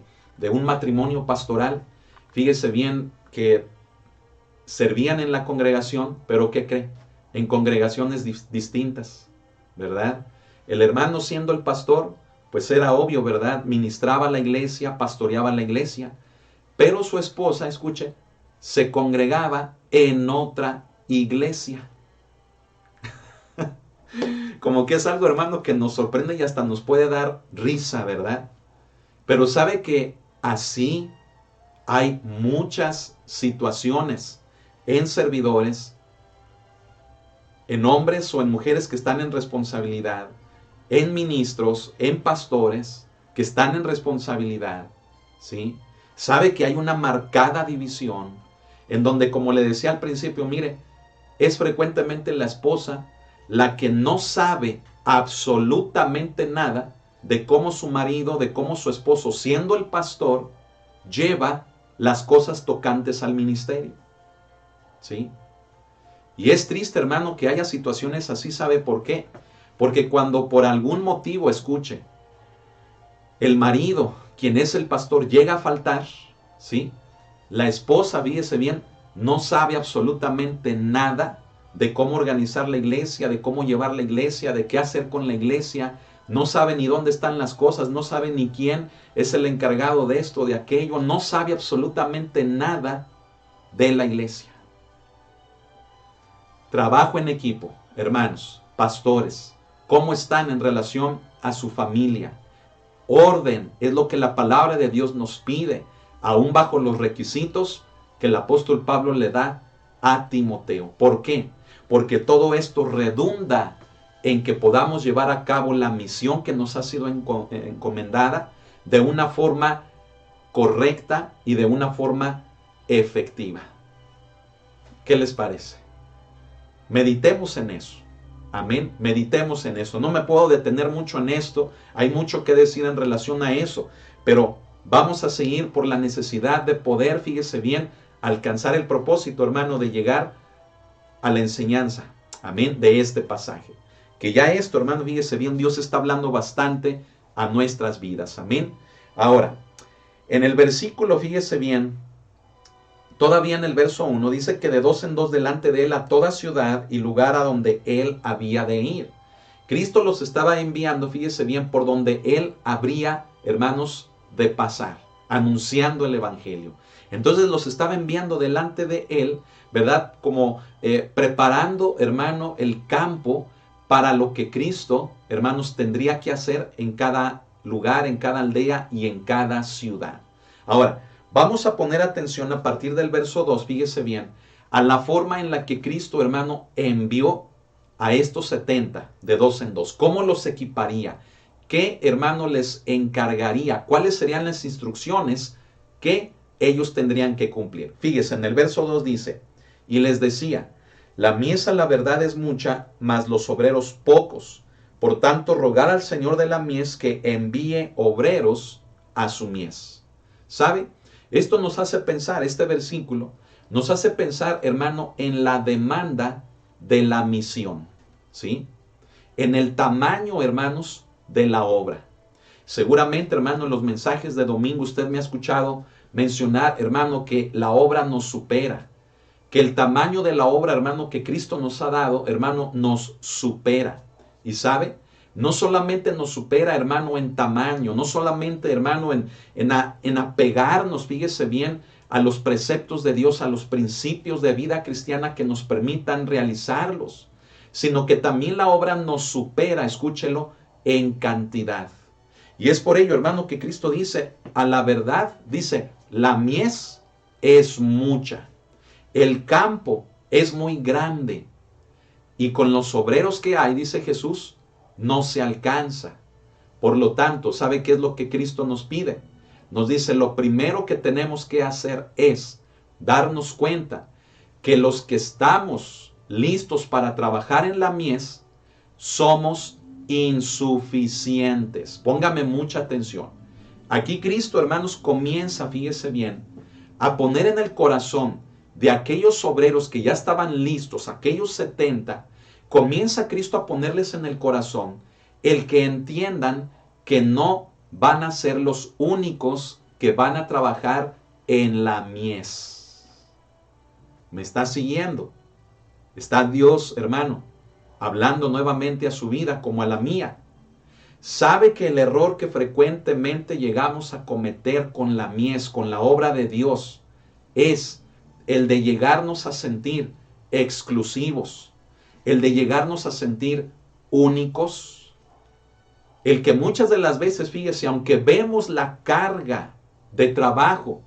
un matrimonio pastoral. Fíjese bien que servían en la congregación, pero ¿qué cree? En congregaciones distintas, ¿verdad? El hermano, siendo el pastor, pues era obvio, ¿verdad?, ministraba la iglesia, pastoreaba la iglesia, pero su esposa, escuche, se congregaba en otra iglesia. Como que es algo, hermano, que nos sorprende y hasta nos puede dar risa, ¿verdad? Pero sabe que así hay muchas situaciones en servidores, en hombres o en mujeres que están en responsabilidad, en ministros, en pastores que están en responsabilidad, ¿sí? Sabe que hay una marcada división en donde, como le decía al principio, mire, es frecuentemente la esposa la que no sabe absolutamente nada de cómo su marido, de cómo su esposo, siendo el pastor, lleva las cosas tocantes al ministerio, ¿sí? Y es triste, hermano, que haya situaciones así. ¿Sabe por qué? Porque cuando por algún motivo, escuche, el marido, quien es el pastor, llega a faltar, ¿sí? La esposa, fíjese bien, no sabe absolutamente nada de cómo organizar la iglesia, de cómo llevar la iglesia, de qué hacer con la iglesia. No sabe ni dónde están las cosas, no sabe ni quién es el encargado de esto, de aquello. No sabe absolutamente nada de la iglesia. Trabajo en equipo, hermanos, pastores. ¿Cómo están en relación a su familia? Orden es lo que la palabra de Dios nos pide, aún bajo los requisitos que el apóstol Pablo le da a Timoteo. ¿Por qué? Porque todo esto redunda en que podamos llevar a cabo la misión que nos ha sido encomendada de una forma correcta y de una forma efectiva. ¿Qué les parece? Meditemos en eso. Amén. Meditemos en eso. No me puedo detener mucho en esto. Hay mucho que decir en relación a eso. Pero vamos a seguir por la necesidad de poder, fíjese bien, alcanzar el propósito, hermano, de llegar a la enseñanza. Amén. De este pasaje. Que ya esto, hermano, fíjese bien, Dios está hablando bastante a nuestras vidas. Amén. Ahora, en el versículo, fíjese bien, todavía en el verso 1 dice que de dos en dos delante de él a toda ciudad y lugar a donde él había de ir. Cristo los estaba enviando, fíjese bien, por donde él habría, hermanos, de pasar, anunciando el evangelio. Entonces los estaba enviando delante de él, ¿verdad? Como preparando, hermano, el campo para lo que Cristo, hermanos, tendría que hacer en cada lugar, en cada aldea y en cada ciudad. Ahora, vamos a poner atención a partir del verso 2, fíjese bien, a la forma en la que Cristo, hermano, envió a estos 70 de dos en dos. ¿Cómo los equiparía? ¿Qué, hermano, les encargaría? ¿Cuáles serían las instrucciones que ellos tendrían que cumplir? Fíjese, en el verso 2 dice, y les decía, la mies a la verdad es mucha, mas los obreros pocos. Por tanto, rogad al Señor de la mies que envíe obreros a su mies. ¿Sabe? Esto nos hace pensar, este versículo, nos hace pensar, hermano, en la demanda de la misión, ¿sí? En el tamaño, hermanos, de la obra. Seguramente, hermano, en los mensajes de domingo usted me ha escuchado mencionar, hermano, que la obra nos supera, que el tamaño de la obra, hermano, que Cristo nos ha dado, hermano, nos supera. ¿Y sabe? No solamente nos supera, hermano, en tamaño, no solamente, hermano, en apegarnos, fíjese bien, a los preceptos de Dios, a los principios de vida cristiana que nos permitan realizarlos, sino que también la obra nos supera, escúchelo, en cantidad. Y es por ello, hermano, que Cristo dice, a la verdad, dice, la mies es mucha, el campo es muy grande, y con los obreros que hay, dice Jesús, no se alcanza. Por lo tanto, ¿sabe qué es lo que Cristo nos pide? Nos dice, lo primero que tenemos que hacer es darnos cuenta que los que estamos listos para trabajar en la mies somos insuficientes. Póngame mucha atención. Aquí Cristo, hermanos, comienza, fíjese bien, a poner en el corazón de aquellos obreros que ya estaban listos, aquellos 70, comienza Cristo a ponerles en el corazón el que entiendan que no van a ser los únicos que van a trabajar en la mies. ¿Me está siguiendo? Está Dios, hermano, hablando nuevamente a su vida como a la mía. Sabe que el error que frecuentemente llegamos a cometer con la mies, con la obra de Dios, es el de llegarnos a sentir exclusivos, el de llegarnos a sentir únicos, el que muchas de las veces, fíjese, aunque vemos la carga de trabajo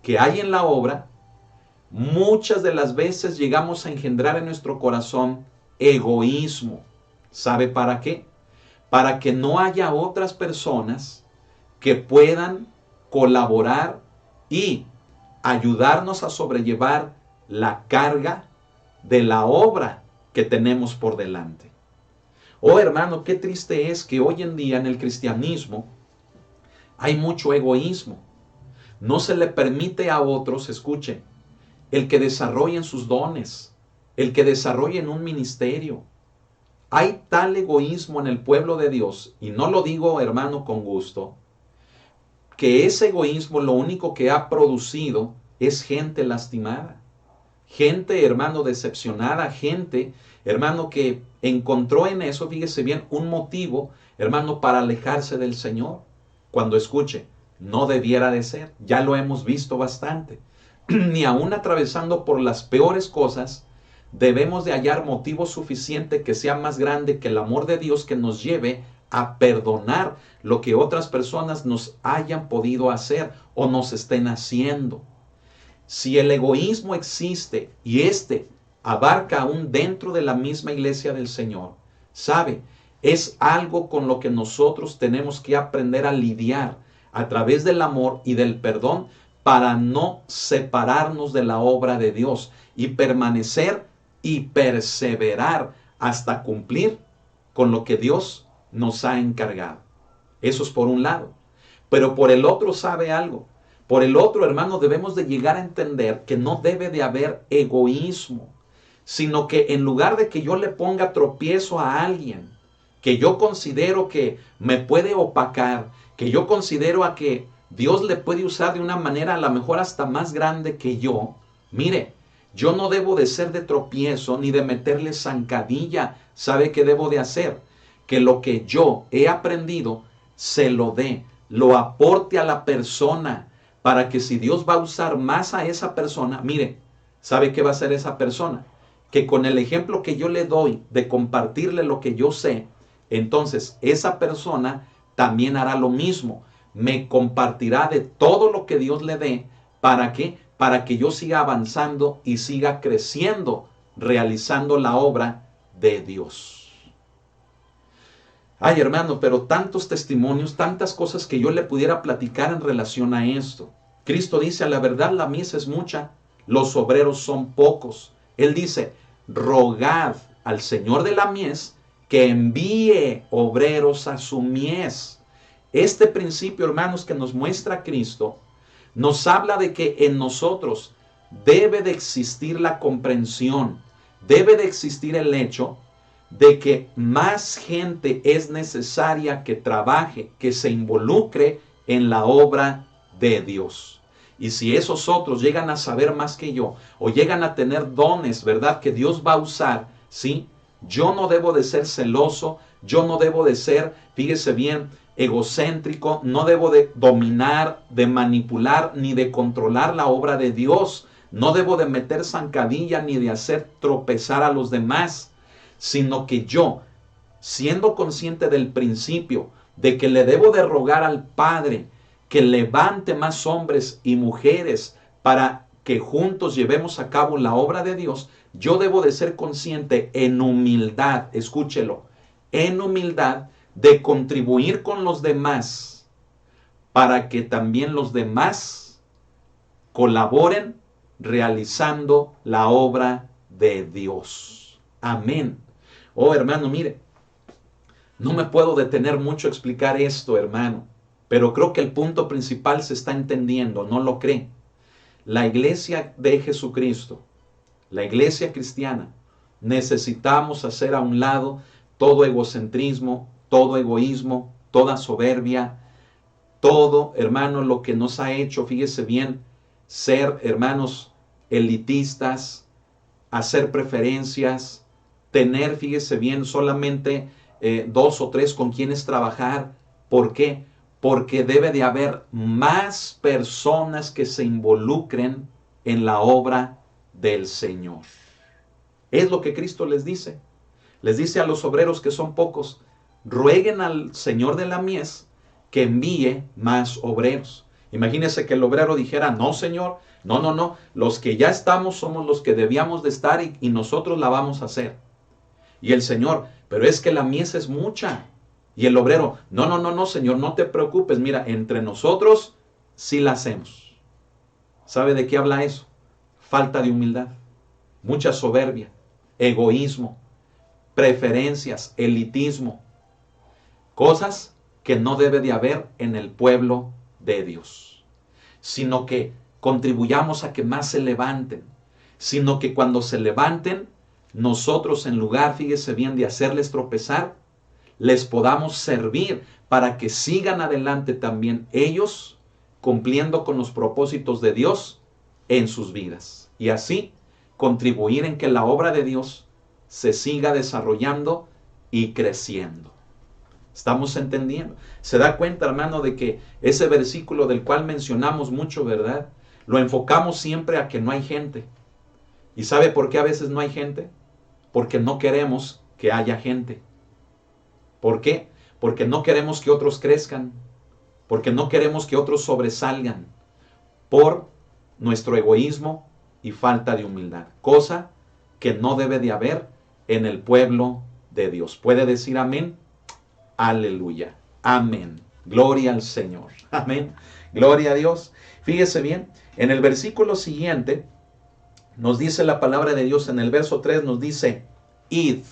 que hay en la obra, muchas de las veces llegamos a engendrar en nuestro corazón egoísmo. ¿Sabe para qué? Para que no haya otras personas que puedan colaborar y ayudarnos a sobrellevar la carga de la obra que tenemos por delante. Oh, hermano, qué triste es que hoy en día en el cristianismo hay mucho egoísmo. No se le permite a otros, escuchen, el que desarrollen sus dones, el que desarrollen un ministerio. hay tal egoísmo en el pueblo de Dios, y no lo digo, hermano, con gusto, que ese egoísmo lo único que ha producido es gente lastimada, gente, hermano, decepcionada, gente, hermano, que encontró en eso, fíjese bien, un motivo, hermano, para alejarse del Señor. Cuando escuche, no debiera de ser, ya lo hemos visto bastante. Ni aún atravesando por las peores cosas, debemos de hallar motivo suficiente que sea más grande que el amor de Dios, que nos lleve a perdonar lo que otras personas nos hayan podido hacer o nos estén haciendo. Si el egoísmo existe y este abarca aún dentro de la misma iglesia del Señor, ¿sabe? Es algo con lo que nosotros tenemos que aprender a lidiar a través del amor y del perdón, para no separarnos de la obra de Dios y permanecer y perseverar hasta cumplir con lo que Dios nos ha encargado. Eso es por un lado. Pero por el otro, ¿sabe algo? Por el otro, hermano, debemos de llegar a entender que no debe de haber egoísmo, sino que en lugar de que yo le ponga tropiezo a alguien que yo considero que me puede opacar, que yo considero a que Dios le puede usar de una manera a lo mejor hasta más grande que yo, mire, yo no debo de ser de tropiezo ni de meterle zancadilla. ¿Sabe qué debo de hacer? Que lo que yo he aprendido se lo dé, lo aporte a la persona, para que si Dios va a usar más a esa persona, mire, ¿sabe qué va a hacer esa persona? Que con el ejemplo que yo le doy de compartirle lo que yo sé, entonces esa persona también hará lo mismo. Me compartirá de todo lo que Dios le dé. ¿Para qué? Para que yo siga avanzando y siga creciendo, realizando la obra de Dios. Ay, hermano, pero tantos testimonios, tantas cosas que yo le pudiera platicar en relación a esto. Cristo dice, a la verdad la mies es mucha, los obreros son pocos. Él dice, rogad al Señor de la mies que envíe obreros a su mies. Este principio, hermanos, que nos muestra Cristo, nos habla de que en nosotros debe de existir la comprensión, debe de existir el hecho de que más gente es necesaria que trabaje, que se involucre en la obra de Dios. Y si esos otros llegan a saber más que yo, o llegan a tener dones, ¿verdad?, que Dios va a usar, ¿sí? Yo no debo de ser celoso, yo no debo de ser, fíjese bien, egocéntrico, no debo de dominar, de manipular, ni de controlar la obra de Dios. No debo de meter zancadilla ni de hacer tropezar a los demás, sino que yo, siendo consciente del principio de que le debo de rogar al Padre que levante más hombres y mujeres para que juntos llevemos a cabo la obra de Dios, yo debo de ser consciente en humildad, escúchelo, en humildad, de contribuir con los demás para que también los demás colaboren realizando la obra de Dios. Amén. Oh, hermano, mire, no me puedo detener mucho a explicar esto, hermano, pero creo que el punto principal se está entendiendo, ¿no lo cree? La iglesia de Jesucristo, la iglesia cristiana, necesitamos hacer a un lado todo egocentrismo, todo egoísmo, toda soberbia, todo, hermano, lo que nos ha hecho, fíjese bien, ser, hermanos, elitistas, hacer preferencias, tener, fíjese bien, solamente 2 o 3 con quienes trabajar. ¿Por qué? Porque debe de haber más personas que se involucren en la obra del Señor. Es lo que Cristo les dice. Les dice a los obreros que son pocos, rueguen al Señor de la mies que envíe más obreros. Imagínense que el obrero dijera, no, Señor, no, los que ya estamos somos los que debíamos de estar y nosotros la vamos a hacer. Y el Señor, pero es que la mies es mucha. Y el obrero, no, Señor, no te preocupes, mira, entre nosotros sí la hacemos. ¿Sabe de qué habla eso? Falta de humildad, mucha soberbia, egoísmo, preferencias, elitismo, cosas que no debe de haber en el pueblo de Dios, sino que contribuyamos a que más se levanten, sino que cuando se levanten nosotros en lugar, fíjese bien, de hacerles tropezar, les podamos servir para que sigan adelante también ellos cumpliendo con los propósitos de Dios en sus vidas. Y así contribuir en que la obra de Dios se siga desarrollando y creciendo. ¿Estamos entendiendo? Se da cuenta, hermano, de que ese versículo del cual mencionamos mucho, ¿verdad? Lo enfocamos siempre a que no hay gente. ¿Y sabe por qué a veces no hay gente? Porque no queremos que haya gente. ¿Por qué? Porque no queremos que otros crezcan. Porque no queremos que otros sobresalgan. Por nuestro egoísmo y falta de humildad. Cosa que no debe de haber en el pueblo de Dios. ¿Puede decir amén? Aleluya. Amén. Gloria al Señor. Amén. Gloria a Dios. Fíjese bien, en el versículo siguiente nos dice la palabra de Dios, en el verso 3 nos dice, id.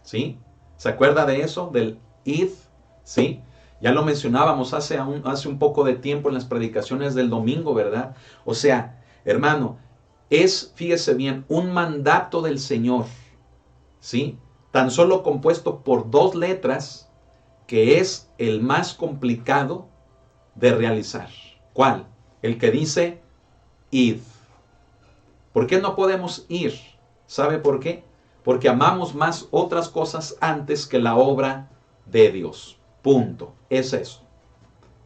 ¿Sí? ¿Se acuerda de eso? Del id. ¿Sí? Ya lo mencionábamos hace un poco de tiempo en las predicaciones del domingo, ¿verdad? O sea, hermano, es, fíjese bien, un mandato del Señor. ¿Sí? Tan solo compuesto por 2 letras, que es el más complicado de realizar. ¿Cuál? El que dice, id. ¿Por qué no podemos ir? ¿Sabe por qué? Porque amamos más otras cosas antes que la obra de Dios. Punto. Es eso.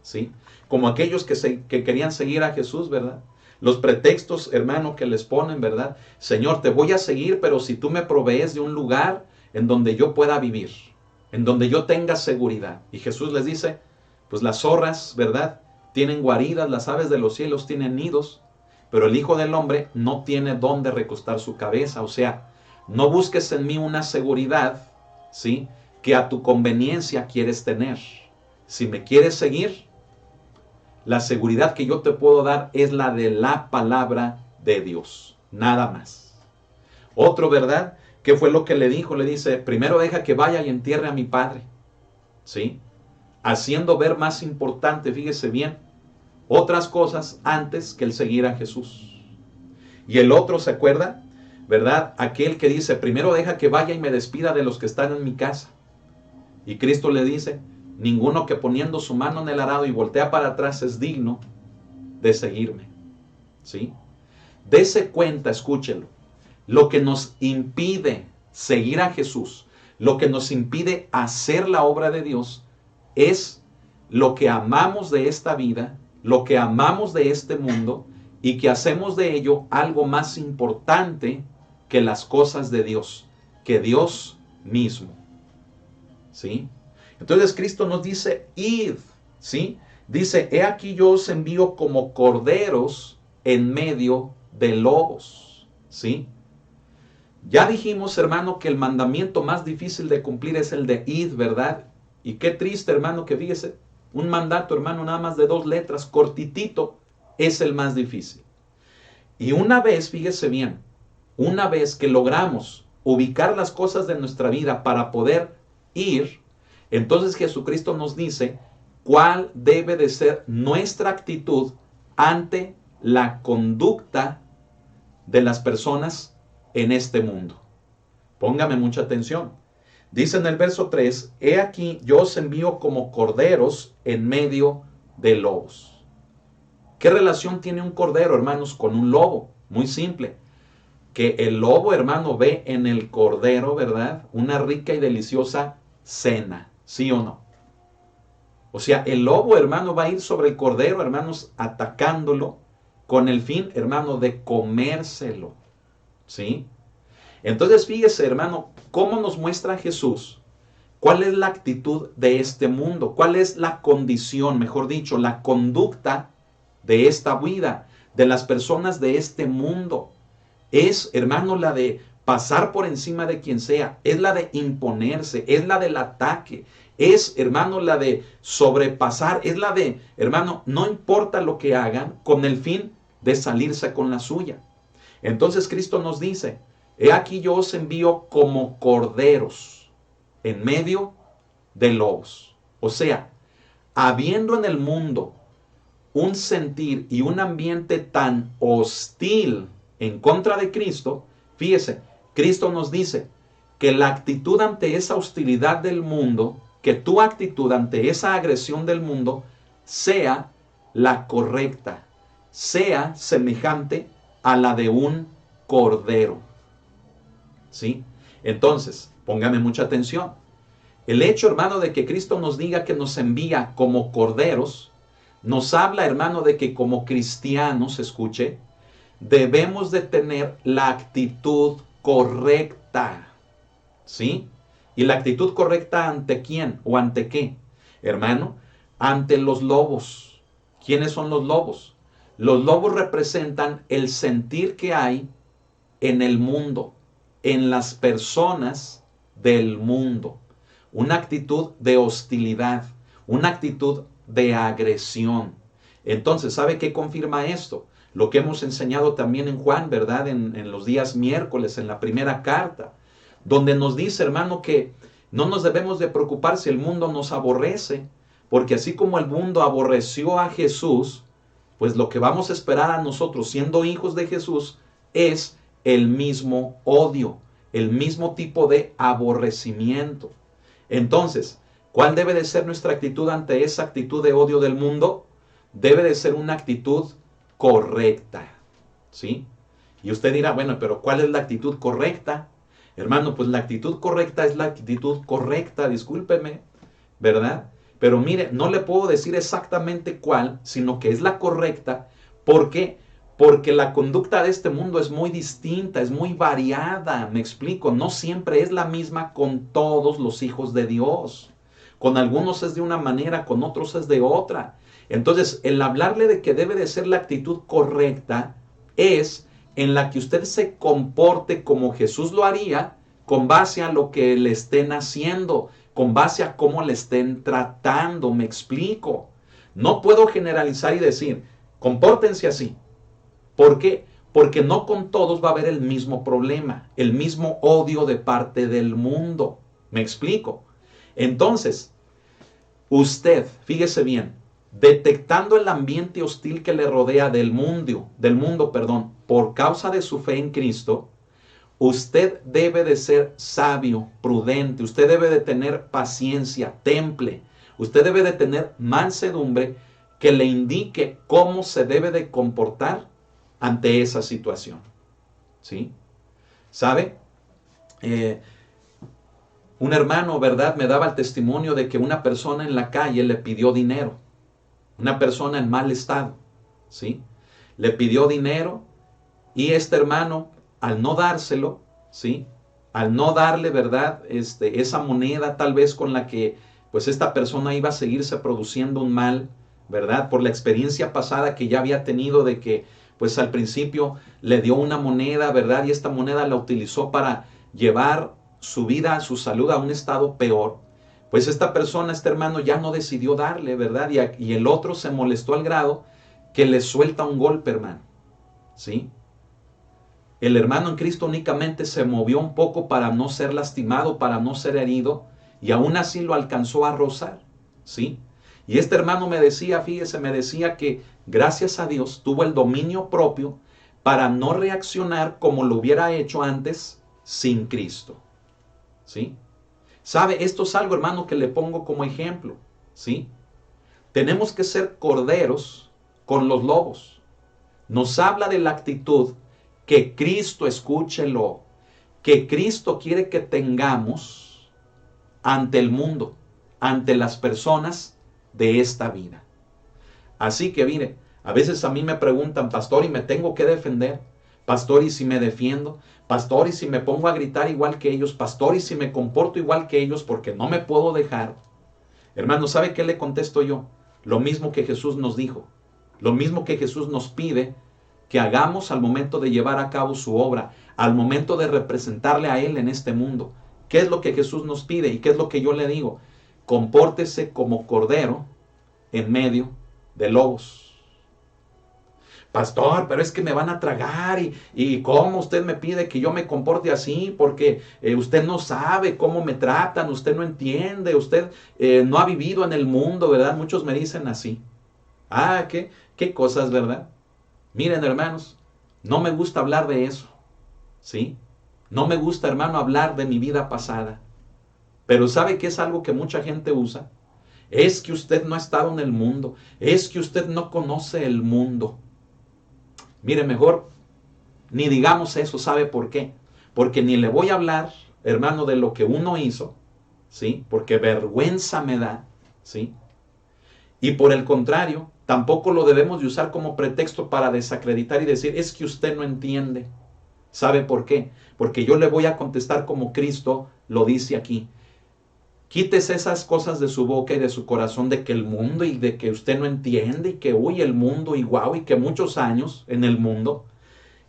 ¿Sí? Como aquellos que querían seguir a Jesús, ¿verdad? Los pretextos, hermano, que les ponen, ¿verdad? Señor, te voy a seguir, pero si tú me provees de un lugar en donde yo pueda vivir, en donde yo tenga seguridad. Y Jesús les dice, pues las zorras, ¿verdad? Tienen guaridas, las aves de los cielos tienen nidos, pero el Hijo del Hombre no tiene dónde recostar su cabeza. O sea, no busques en mí una seguridad, ¿sí?, que a tu conveniencia quieres tener. Si me quieres seguir, la seguridad que yo te puedo dar es la de la palabra de Dios, nada más. Otro, ¿verdad?, ¿qué fue lo que le dijo? Le dice, primero deja que vaya y entierre a mi padre. ¿Sí? Haciendo ver más importante, fíjese bien, otras cosas antes que el seguir a Jesús. Y el otro, ¿se acuerda? ¿Verdad? Aquel que dice, primero deja que vaya y me despida de los que están en mi casa. Y Cristo le dice, ninguno que poniendo su mano en el arado y voltea para atrás es digno de seguirme. ¿Sí? Dese cuenta, escúchelo. Lo que nos impide seguir a Jesús, lo que nos impide hacer la obra de Dios, es lo que amamos de esta vida, lo que amamos de este mundo, y que hacemos de ello algo más importante que las cosas de Dios, que Dios mismo. ¿Sí? Entonces Cristo nos dice, id, ¿sí? Dice, he aquí yo os envío como corderos en medio de lobos, ¿sí? Ya dijimos, hermano, que el mandamiento más difícil de cumplir es el de id, ¿verdad? Y qué triste, hermano, que fíjese, un mandato, hermano, nada más de 2 letras, cortitito, es el más difícil. Y una vez, fíjese bien, una vez que logramos ubicar las cosas de nuestra vida para poder ir, entonces Jesucristo nos dice cuál debe de ser nuestra actitud ante la conducta de las personas en este mundo. Póngame mucha atención. Dice en el verso 3, he aquí yo os envío como corderos en medio de lobos. ¿Qué relación tiene un cordero, hermanos, con un lobo? Muy simple. Que el lobo, hermano, ve en el cordero, ¿verdad?, una rica y deliciosa cena. ¿Sí o no? O sea, el lobo, hermano, va a ir sobre el cordero, hermanos, atacándolo con el fin, hermano, de comérselo. ¿Sí? Entonces, fíjese, hermano, cómo nos muestra Jesús cuál es la actitud de este mundo, cuál es la condición, mejor dicho, la conducta de esta vida, de las personas de este mundo. Es, hermano, la de pasar por encima de quien sea, es la de imponerse, es la del ataque, es, hermano, la de sobrepasar, es la de, hermano, no importa lo que hagan, con el fin de salirse con la suya. Entonces Cristo nos dice, he aquí yo os envío como corderos en medio de lobos. O sea, habiendo en el mundo un sentir y un ambiente tan hostil en contra de Cristo, fíjese, Cristo nos dice que la actitud ante esa hostilidad del mundo, que tu actitud ante esa agresión del mundo sea la correcta, sea semejante a la de un cordero. ¿Sí? Entonces, póngame mucha atención. El hecho, hermano, de que Cristo nos diga que nos envía como corderos, nos habla, hermano, de que como cristianos, escuche, debemos de tener la actitud correcta. ¿Sí? ¿Y la actitud correcta ante quién o ante qué? Hermano, ante los lobos. ¿Quiénes son los lobos? Los lobos representan el sentir que hay en el mundo, en las personas del mundo. Una actitud de hostilidad, una actitud de agresión. Entonces, ¿sabe qué confirma esto? Lo que hemos enseñado también en Juan, ¿verdad? En los días miércoles, en la primera carta, donde nos dice, hermano, que no nos debemos de preocupar si el mundo nos aborrece, porque así como el mundo aborreció a Jesús, pues lo que vamos a esperar a nosotros, siendo hijos de Jesús, es el mismo odio, el mismo tipo de aborrecimiento. Entonces, ¿cuál debe de ser nuestra actitud ante esa actitud de odio del mundo? Debe de ser una actitud correcta, ¿sí? Y usted dirá, bueno, pero ¿cuál es la actitud correcta? Hermano, pues la actitud correcta es la actitud correcta, discúlpeme, ¿verdad? Pero mire, no le puedo decir exactamente cuál, sino que es la correcta. ¿Por qué? Porque la conducta de este mundo es muy distinta, es muy variada, me explico. No siempre es la misma con todos los hijos de Dios. Con algunos es de una manera, con otros es de otra. Entonces, el hablarle de que debe de ser la actitud correcta es en la que usted se comporte como Jesús lo haría, con base a lo que le estén haciendo, con base a cómo le estén tratando, me explico. No puedo generalizar y decir, compórtense así. ¿Por qué? Porque no con todos va a haber el mismo problema, el mismo odio de parte del mundo. ¿Me explico? Entonces, usted, fíjese bien, detectando el ambiente hostil que le rodea del mundo, por causa de su fe en Cristo, usted debe de ser sabio, prudente, usted debe de tener paciencia, temple, usted debe de tener mansedumbre que le indique cómo se debe de comportar ante esa situación. ¿Sí? ¿Sabe? Un hermano, ¿verdad?, me daba el testimonio de que una persona en la calle le pidió dinero. Una persona en mal estado, ¿sí? Le pidió dinero y este hermano, al no dárselo, ¿sí? Al no darle, ¿verdad?, esa moneda tal vez con la que pues esta persona iba a seguirse produciendo un mal, ¿verdad? Por la experiencia pasada que ya había tenido de que pues al principio le dio una moneda, ¿verdad? Y esta moneda la utilizó para llevar su vida, su salud a un estado peor. Pues esta persona, este hermano ya no decidió darle, ¿verdad? Y el otro se molestó al grado que le suelta un golpe, hermano. ¿Sí? El hermano en Cristo únicamente se movió un poco para no ser lastimado, para no ser herido, y aún así lo alcanzó a rozar. ¿Sí? Y este hermano me decía, fíjese, me decía que gracias a Dios tuvo el dominio propio para no reaccionar como lo hubiera hecho antes sin Cristo. ¿Sí? ¿Sabe? Esto es algo, hermano, que le pongo como ejemplo. ¿Sí? Tenemos que ser corderos con los lobos. Nos habla de la actitud que Cristo, escúchelo, que Cristo quiere que tengamos ante el mundo, ante las personas de esta vida. Así que mire, a veces a mí me preguntan, pastor, ¿y me tengo que defender? Pastor, ¿y si me defiendo? Pastor, ¿y si me pongo a gritar igual que ellos? Pastor, ¿y si me comporto igual que ellos? Porque no me puedo dejar. Hermano, ¿sabe qué le contesto yo? Lo mismo que Jesús nos dijo. Lo mismo que Jesús nos pide que hagamos al momento de llevar a cabo su obra, al momento de representarle a Él en este mundo. ¿Qué es lo que Jesús nos pide y qué es lo que yo le digo? Compórtese como cordero en medio de lobos. Pastor, pero es que me van a tragar y ¿cómo usted me pide que yo me comporte así? Porque usted no sabe cómo me tratan, usted no entiende, usted no ha vivido en el mundo, ¿verdad? Muchos me dicen así. Ah, qué cosas, ¿verdad? Miren, hermanos, no me gusta hablar de eso, ¿sí? No me gusta, hermano, hablar de mi vida pasada. Pero ¿sabe qué es algo que mucha gente usa? Es que usted no ha estado en el mundo. Es que usted no conoce el mundo. Mire, mejor ni digamos eso. ¿Sabe por qué? Porque ni le voy a hablar, hermano, de lo que uno hizo, ¿sí? Porque vergüenza me da, ¿sí? Y por el contrario, tampoco lo debemos de usar como pretexto para desacreditar y decir, es que usted no entiende. ¿Sabe por qué? Porque yo le voy a contestar como Cristo lo dice aquí. Quítese esas cosas de su boca y de su corazón de que el mundo y de que usted no entiende y que uy, el mundo y guau, y que muchos años en el mundo.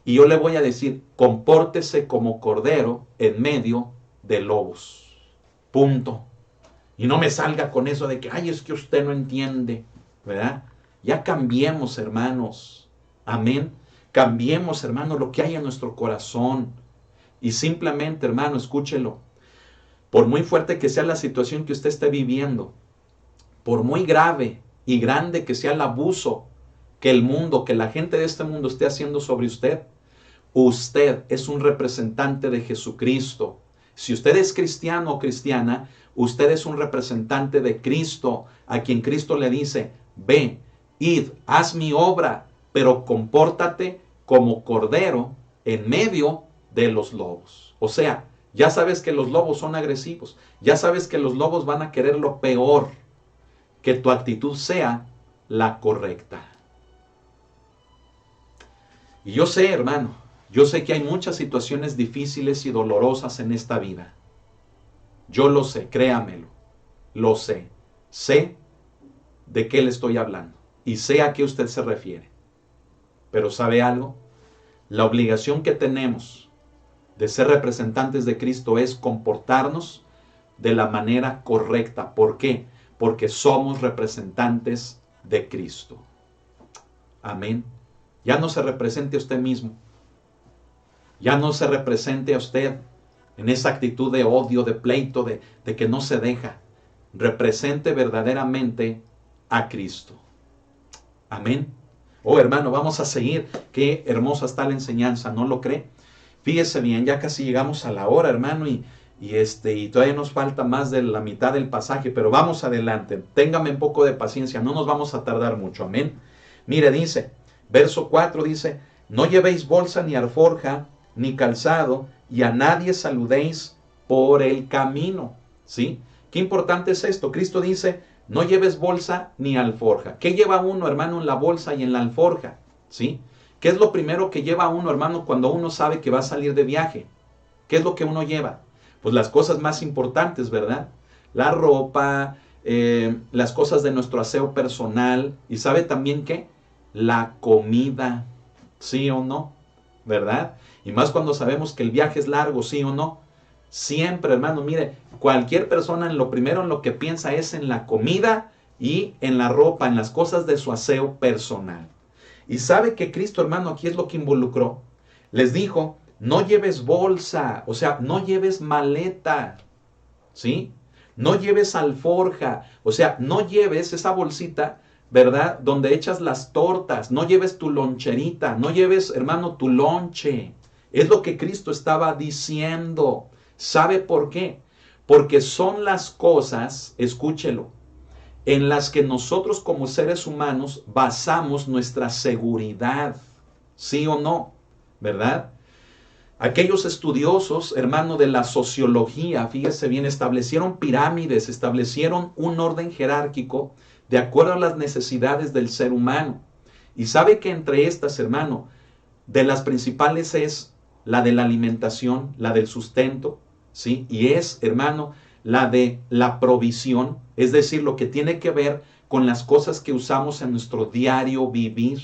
Y yo le voy a decir, compórtese como cordero en medio de lobos. Punto. Y no me salga con eso de que, ay, es que usted no entiende, ¿verdad? Ya cambiemos, hermanos. Amén. Cambiemos, hermanos, lo que hay en nuestro corazón. Y simplemente, hermano, escúchelo. Por muy fuerte que sea la situación que usted esté viviendo, por muy grave y grande que sea el abuso que el mundo, que la gente de este mundo esté haciendo sobre usted, usted es un representante de Jesucristo. Si usted es cristiano o cristiana, usted es un representante de Cristo, a quien Cristo le dice, ve, id, haz mi obra, pero compórtate como cordero en medio de los lobos. O sea, ya sabes que los lobos son agresivos, ya sabes que los lobos van a querer lo peor, que tu actitud sea la correcta. Y yo sé, hermano, yo sé que hay muchas situaciones difíciles y dolorosas en esta vida. Yo lo sé, créamelo, lo sé. Sé de qué le estoy hablando y sé a qué usted se refiere. Pero ¿sabe algo? La obligación que tenemos de ser representantes de Cristo es comportarnos de la manera correcta. ¿Por qué? Porque somos representantes de Cristo. Amén. Ya no se represente a usted mismo. Ya no se represente a usted en esa actitud de odio, de pleito, de que no se deja. Represente verdaderamente a Cristo. Amén. Oh, hermano, vamos a seguir. Qué hermosa está la enseñanza, ¿no lo cree? Fíjese bien, ya casi llegamos a la hora, hermano, y todavía nos falta más de la mitad del pasaje, pero vamos adelante. Téngame un poco de paciencia, no nos vamos a tardar mucho. Amén. Mire, dice, verso 4 dice, no llevéis bolsa ni alforja, ni calzado, y a nadie saludéis por el camino. ¿Sí? Qué importante es esto. Cristo dice, no lleves bolsa ni alforja. ¿Qué lleva uno, hermano, en la bolsa y en la alforja? ¿Sí? ¿Qué es lo primero que lleva uno, hermano, cuando uno sabe que va a salir de viaje? ¿Qué es lo que uno lleva? Pues las cosas más importantes, ¿verdad? La ropa, las cosas de nuestro aseo personal. ¿Y sabe también qué? La comida. ¿Sí o no? ¿Verdad? Y más cuando sabemos que el viaje es largo, ¿sí o no? Siempre, hermano, mire, cualquier persona en lo primero en lo que piensa es en la comida y en la ropa, en las cosas de su aseo personal. Y sabe que Cristo, hermano, aquí es lo que involucró. Les dijo, no lleves bolsa, o sea, no lleves maleta, ¿sí? No lleves alforja, o sea, no lleves esa bolsita, ¿verdad? Donde echas las tortas, no lleves tu loncherita, no lleves, hermano, tu lonche. Es lo que Cristo estaba diciendo. ¿Sabe por qué? Porque son las cosas, escúchelo, en las que nosotros como seres humanos basamos nuestra seguridad. ¿Sí o no? ¿Verdad? Aquellos estudiosos, hermano, de la sociología, fíjese bien, establecieron pirámides, establecieron un orden jerárquico de acuerdo a las necesidades del ser humano. Y sabe que entre estas, hermano, de las principales es la de la alimentación, la del sustento, ¿sí? Y es, hermano, la de la provisión, es decir, lo que tiene que ver con las cosas que usamos en nuestro diario vivir,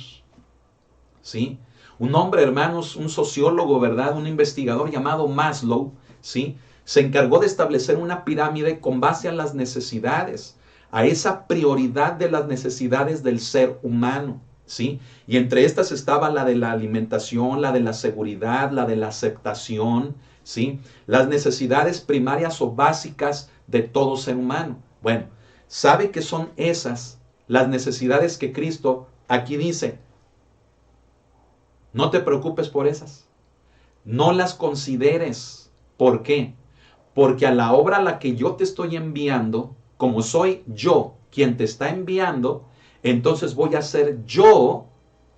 ¿sí? Un hombre, hermanos, un sociólogo, ¿verdad? Un investigador llamado Maslow, ¿sí? Se encargó de establecer una pirámide con base a las necesidades, a esa prioridad de las necesidades del ser humano, ¿sí? Y entre estas estaba la de la alimentación, la de la seguridad, la de la aceptación, ¿sí? Las necesidades primarias o básicas de todo ser humano. Bueno, ¿sabe que son esas las necesidades que Cristo aquí dice? No te preocupes por esas. No las consideres. ¿Por qué? Porque a la obra a la que yo te estoy enviando, como soy yo quien te está enviando, entonces voy a ser yo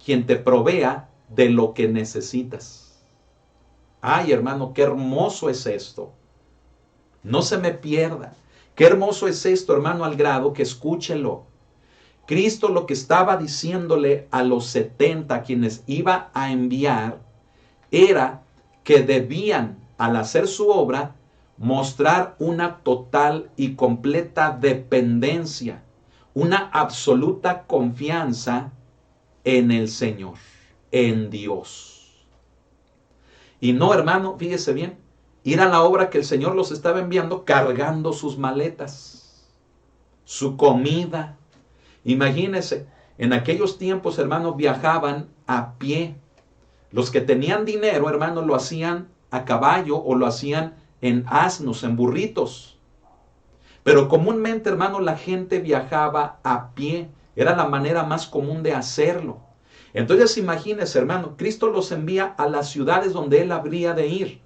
quien te provea de lo que necesitas. Ay, hermano, qué hermoso es esto. No se me pierda. Qué hermoso es esto, hermano, al grado que escúchelo. Cristo lo que estaba diciéndole a los 70 a quienes iba a enviar era que debían, al hacer su obra, mostrar una total y completa dependencia, una absoluta confianza en el Señor, en Dios. Y no, hermano, fíjese bien, ir a la obra que el Señor los estaba enviando cargando sus maletas, su comida. Imagínense, en aquellos tiempos, hermanos, viajaban a pie. Los que tenían dinero, hermanos, lo hacían a caballo o lo hacían en asnos, en burritos. Pero comúnmente, hermanos, la gente viajaba a pie. Era la manera más común de hacerlo. Entonces, imagínense, hermano, Cristo los envía a las ciudades donde Él habría de ir.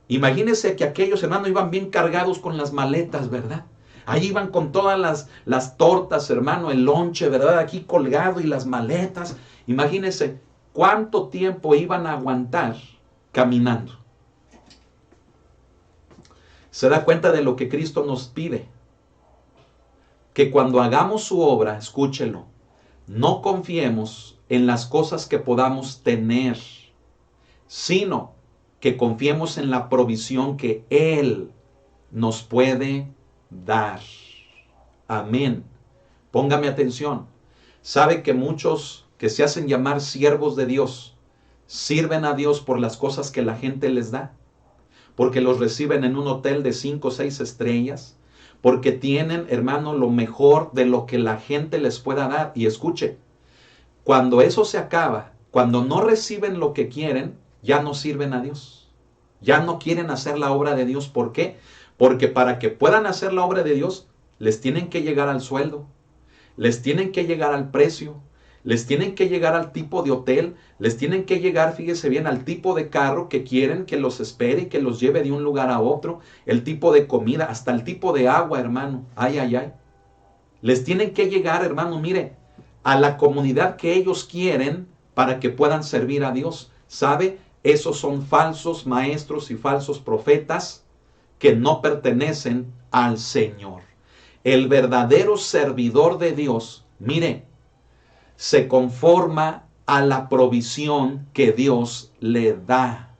Imagínense que aquellos, hermanos, iban bien cargados con las maletas, ¿verdad? Ahí iban con todas las tortas, hermano, el lonche, ¿verdad? Aquí colgado y las maletas. Imagínense cuánto tiempo iban a aguantar caminando. Se da cuenta de lo que Cristo nos pide. Que cuando hagamos su obra, escúchelo, no confiemos en las cosas que podamos tener, sino que confiemos en la provisión que Él nos puede dar. Amén. Póngame atención. Sabe que muchos que se hacen llamar siervos de Dios sirven a Dios por las cosas que la gente les da, porque los reciben en un hotel de 5 o 6 estrellas, porque tienen, hermano, lo mejor de lo que la gente les pueda dar. Y escuche, cuando eso se acaba, cuando no reciben lo que quieren, ya no sirven a Dios. Ya no quieren hacer la obra de Dios. ¿Por qué? Porque para que puedan hacer la obra de Dios, les tienen que llegar al sueldo, les tienen que llegar al precio, les tienen que llegar al tipo de hotel, les tienen que llegar, fíjese bien, al tipo de carro que quieren que los espere y que los lleve de un lugar a otro, el tipo de comida, hasta el tipo de agua, hermano. Ay, ay, ay. Les tienen que llegar, hermano, mire, a la comunidad que ellos quieren para que puedan servir a Dios. ¿Sabe? Esos son falsos maestros y falsos profetas que no pertenecen al Señor. El verdadero servidor de Dios, mire, se conforma a la provisión que Dios le da.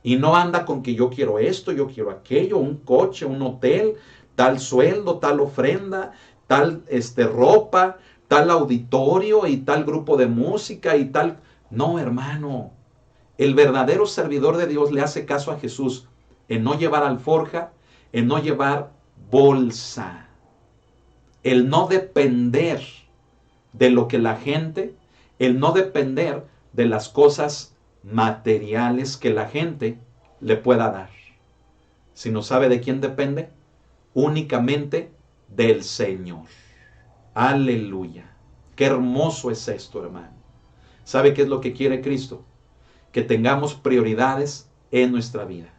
Y no anda con que yo quiero esto, yo quiero aquello, un coche, un hotel, tal sueldo, tal ofrenda, tal ropa, tal auditorio y tal grupo de música y tal. No, hermano. El verdadero servidor de Dios le hace caso a Jesús en no llevar alforja, en no llevar bolsa, el no depender de lo que la gente, el no depender de las cosas materiales que la gente le pueda dar. Si no sabe de quién depende, únicamente del Señor. Aleluya. Qué hermoso es esto, hermano. ¿Sabe qué es lo que quiere Cristo? Que tengamos prioridades en nuestra vida.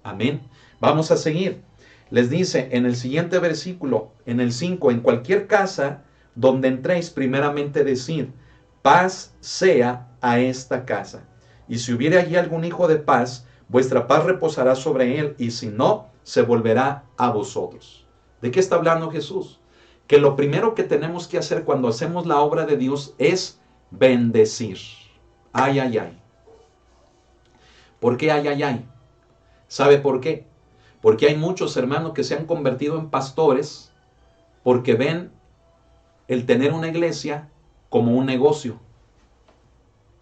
Amén. Vamos a seguir. Les dice en el siguiente versículo, en el 5, en cualquier casa donde entréis, primeramente decid, paz sea a esta casa. Y si hubiere allí algún hijo de paz, vuestra paz reposará sobre él, y si no, se volverá a vosotros. ¿De qué está hablando Jesús? Que lo primero que tenemos que hacer cuando hacemos la obra de Dios es bendecir. Ay, ay, ay. ¿Por qué ay, ay, ay? ¿Sabe por qué? Porque hay muchos hermanos que se han convertido en pastores porque ven el tener una iglesia como un negocio.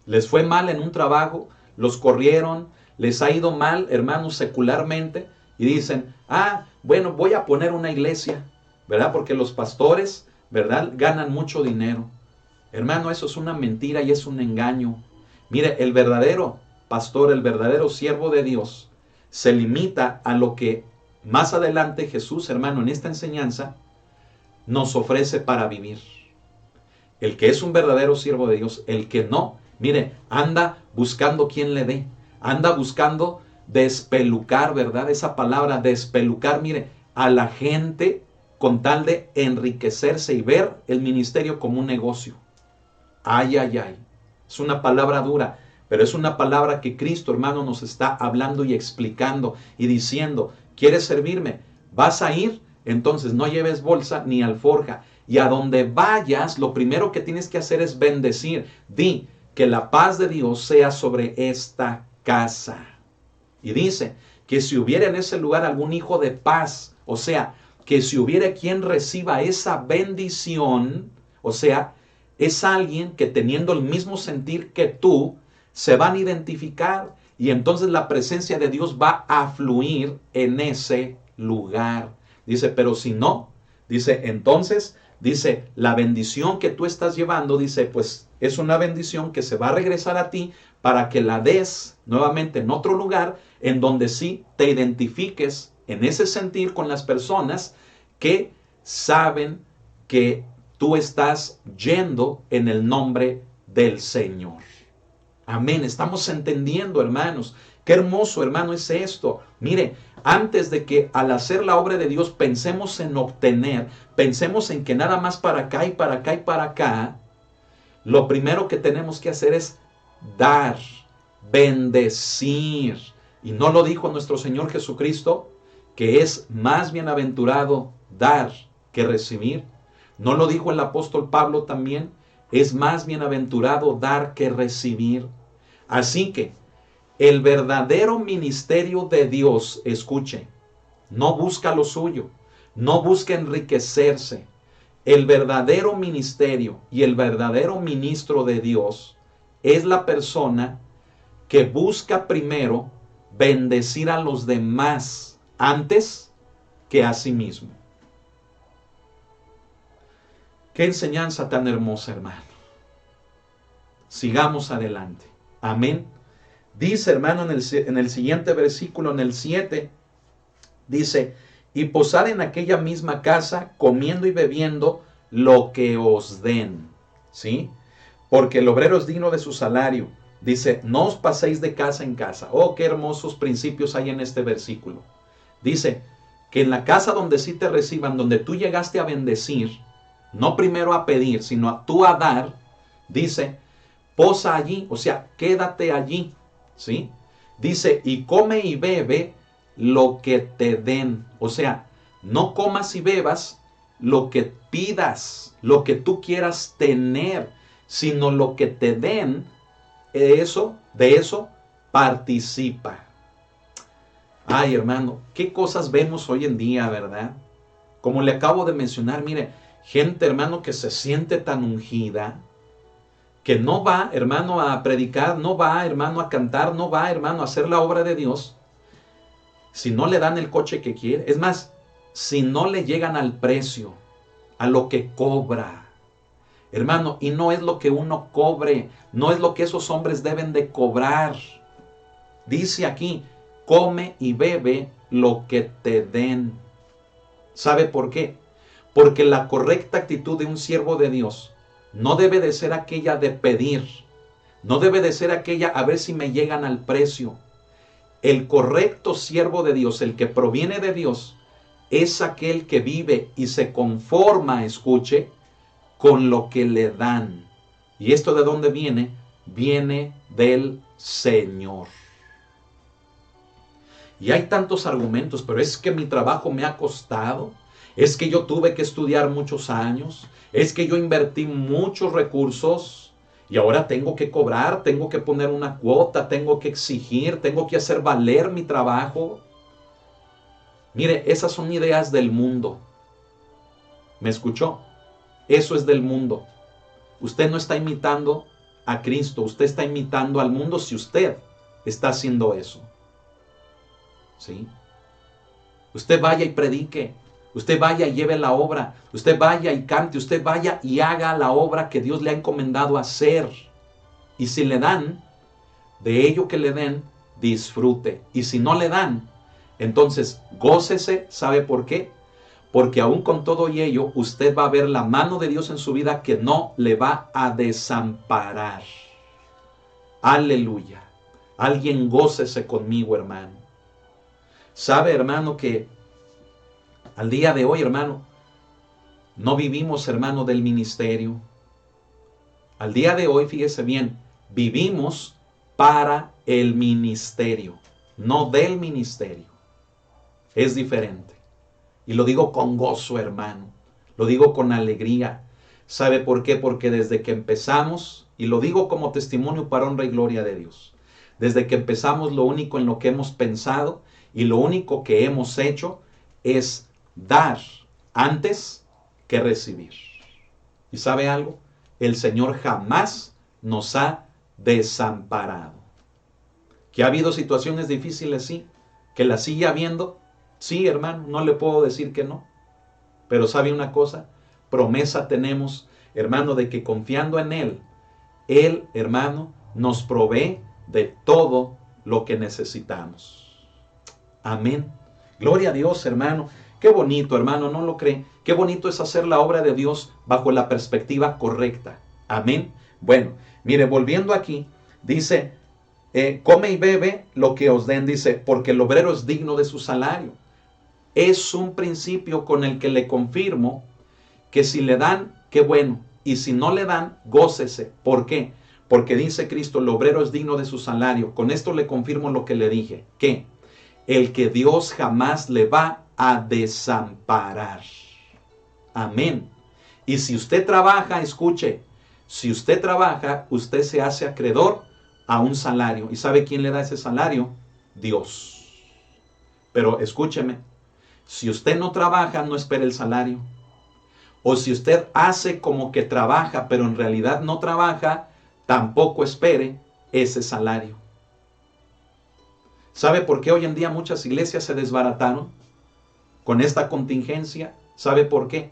Les fue mal en un trabajo, los corrieron, les ha ido mal, hermanos, secularmente, y dicen, bueno, voy a poner una iglesia, ¿verdad? Porque los pastores, ¿verdad?, ganan mucho dinero. Hermano, eso es una mentira y es un engaño. Mire, el verdadero pastor, el verdadero siervo de Dios, se limita a lo que más adelante Jesús, hermano, en esta enseñanza, nos ofrece para vivir. El que es un verdadero siervo de Dios, el que no, mire, anda buscando quien le dé, anda buscando despelucar, ¿verdad? Esa palabra despelucar, mire, a la gente con tal de enriquecerse y ver el ministerio como un negocio. Ay, ay, ay. Es una palabra dura, pero es una palabra que Cristo, hermano, nos está hablando y explicando y diciendo, ¿quieres servirme? ¿Vas a ir? Entonces no lleves bolsa ni alforja. Y a donde vayas, lo primero que tienes que hacer es bendecir. Di que la paz de Dios sea sobre esta casa. Y dice que si hubiera en ese lugar algún hijo de paz, o sea, que si hubiera quien reciba esa bendición, o sea, es alguien que teniendo el mismo sentir que tú, se van a identificar y entonces la presencia de Dios va a fluir en ese lugar. Dice, pero si no, dice, entonces, dice, la bendición que tú estás llevando, dice, pues es una bendición que se va a regresar a ti para que la des nuevamente en otro lugar en donde sí te identifiques en ese sentir con las personas que saben que tú estás yendo en el nombre del Señor. Amén. Estamos entendiendo, hermanos. Qué hermoso, hermano, es esto. Mire, antes de que al hacer la obra de Dios pensemos en obtener, pensemos en que nada más para acá y para acá y para acá, lo primero que tenemos que hacer es dar, bendecir. Y no lo dijo nuestro Señor Jesucristo, que es más bienaventurado dar que recibir. ¿No lo dijo el apóstol Pablo también? Es más bienaventurado dar que recibir. Así que el verdadero ministerio de Dios, escuche, no busca lo suyo, no busca enriquecerse. El verdadero ministerio y el verdadero ministro de Dios es la persona que busca primero bendecir a los demás antes que a sí mismo. Qué enseñanza tan hermosa, hermano. Sigamos adelante. Amén. Dice, hermano, en el siguiente versículo, en el 7, dice, y posad en aquella misma casa, comiendo y bebiendo lo que os den. ¿Sí? Porque el obrero es digno de su salario. Dice, no os paséis de casa en casa. Oh, qué hermosos principios hay en este versículo. Dice, que en la casa donde sí te reciban, donde tú llegaste a bendecir, no primero a pedir, sino tú a dar, dice, posa allí, o sea, quédate allí, ¿sí? Dice, y come y bebe lo que te den. O sea, no comas y bebas lo que pidas, lo que tú quieras tener, sino lo que te den, de eso participa. Ay, hermano, qué cosas vemos hoy en día, ¿verdad? Como le acabo de mencionar, mire, gente, hermano, que se siente tan ungida, que no va, hermano, a predicar, no va, hermano, a cantar, no va, hermano, a hacer la obra de Dios, si no le dan el coche que quiere. Es más, si no le llegan al precio, a lo que cobra. Hermano, y no es lo que uno cobre, no es lo que esos hombres deben de cobrar. Dice aquí, come y bebe lo que te den. ¿Sabe por qué? Porque la correcta actitud de un siervo de Dios no debe de ser aquella de pedir, no debe de ser aquella a ver si me llegan al precio. El correcto siervo de Dios, el que proviene de Dios, es aquel que vive y se conforma, escuche, con lo que le dan. ¿Y esto de dónde viene? Viene del Señor. Y hay tantos argumentos, pero es que mi trabajo me ha costado, es que yo tuve que estudiar muchos años, es que yo invertí muchos recursos y ahora tengo que cobrar, tengo que poner una cuota, tengo que exigir, tengo que hacer valer mi trabajo. Mire, esas son ideas del mundo. ¿Me escuchó? Eso es del mundo. Usted no está imitando a Cristo, usted está imitando al mundo si usted está haciendo eso. ¿Sí? Usted vaya y predique, usted vaya y lleve la obra, usted vaya y cante, usted vaya y haga la obra que Dios le ha encomendado hacer. Y si le dan, de ello que le den, disfrute. Y si no le dan, entonces gócese. ¿Sabe por qué? Porque aún con todo y ello, usted va a ver la mano de Dios en su vida que no le va a desamparar. Aleluya. Alguien gócese conmigo, hermano. Sabe, hermano, que al día de hoy, hermano, no vivimos, hermano, del ministerio. Al día de hoy, fíjese bien, vivimos para el ministerio, no del ministerio. Es diferente. Y lo digo con gozo, hermano. Lo digo con alegría. ¿Sabe por qué? Porque desde que empezamos, y lo digo como testimonio para honra y gloria de Dios, desde que empezamos lo único en lo que hemos pensado y lo único que hemos hecho es dar antes que recibir. ¿Y sabe algo? El Señor jamás nos ha desamparado. ¿Que ha habido situaciones difíciles? Sí. ¿Que las sigue habiendo? Sí, hermano, no le puedo decir que no. Pero ¿sabe una cosa? Promesa tenemos, hermano, de que confiando en Él, hermano, nos provee de todo lo que necesitamos. Amén. Gloria a Dios, hermano. Qué bonito, hermano, ¿no lo cree? Qué bonito es hacer la obra de Dios bajo la perspectiva correcta. Amén. Bueno, mire, volviendo aquí, dice, come y bebe lo que os den, dice, porque el obrero es digno de su salario. Es un principio con el que le confirmo que si le dan, qué bueno. Y si no le dan, gócese. ¿Por qué? Porque dice Cristo, el obrero es digno de su salario. Con esto le confirmo lo que le dije. ¿Qué? El que Dios jamás le va a desamparar. Amén. Y si usted trabaja, escuche, si usted trabaja, usted se hace acreedor a un salario. ¿Y sabe quién le da ese salario? Dios. Pero escúcheme, si usted no trabaja, no espere el salario. O si usted hace como que trabaja, pero en realidad no trabaja, tampoco espere ese salario. ¿Sabe por qué hoy en día muchas iglesias se desbarataron con esta contingencia? ¿Sabe por qué?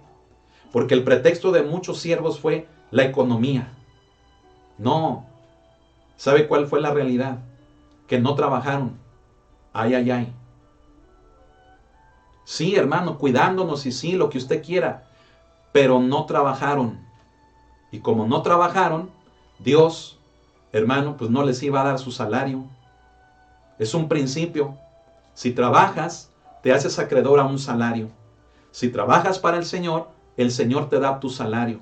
Porque el pretexto de muchos siervos fue la economía. No. ¿Sabe cuál fue la realidad? Que no trabajaron. Ay, ay, ay. Sí, hermano, cuidándonos y sí, lo que usted quiera. Pero no trabajaron. Y como no trabajaron, Dios, hermano, pues no les iba a dar su salario. Es un principio. Si trabajas, te haces acreedor a un salario. Si trabajas para el Señor te da tu salario.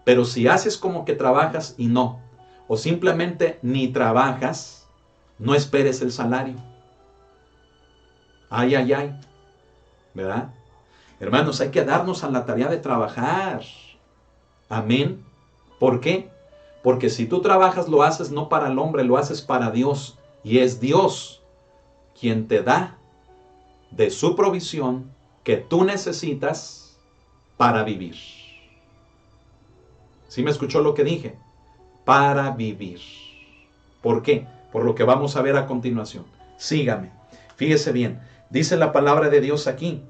Pero si haces como que trabajas y no, o simplemente ni trabajas, no esperes el salario. Ay, ay, ay. ¿Verdad? Hermanos, hay que darnos a la tarea de trabajar. Amén. ¿Por qué? Porque si tú trabajas, lo haces no para el hombre, lo haces para Dios. Y es Dios quien te da de su provisión que tú necesitas para vivir. ¿Sí me escuchó lo que dije? Para vivir. ¿Por qué? Por lo que vamos a ver a continuación. Sígame. Fíjese bien. Dice la palabra de Dios aquí.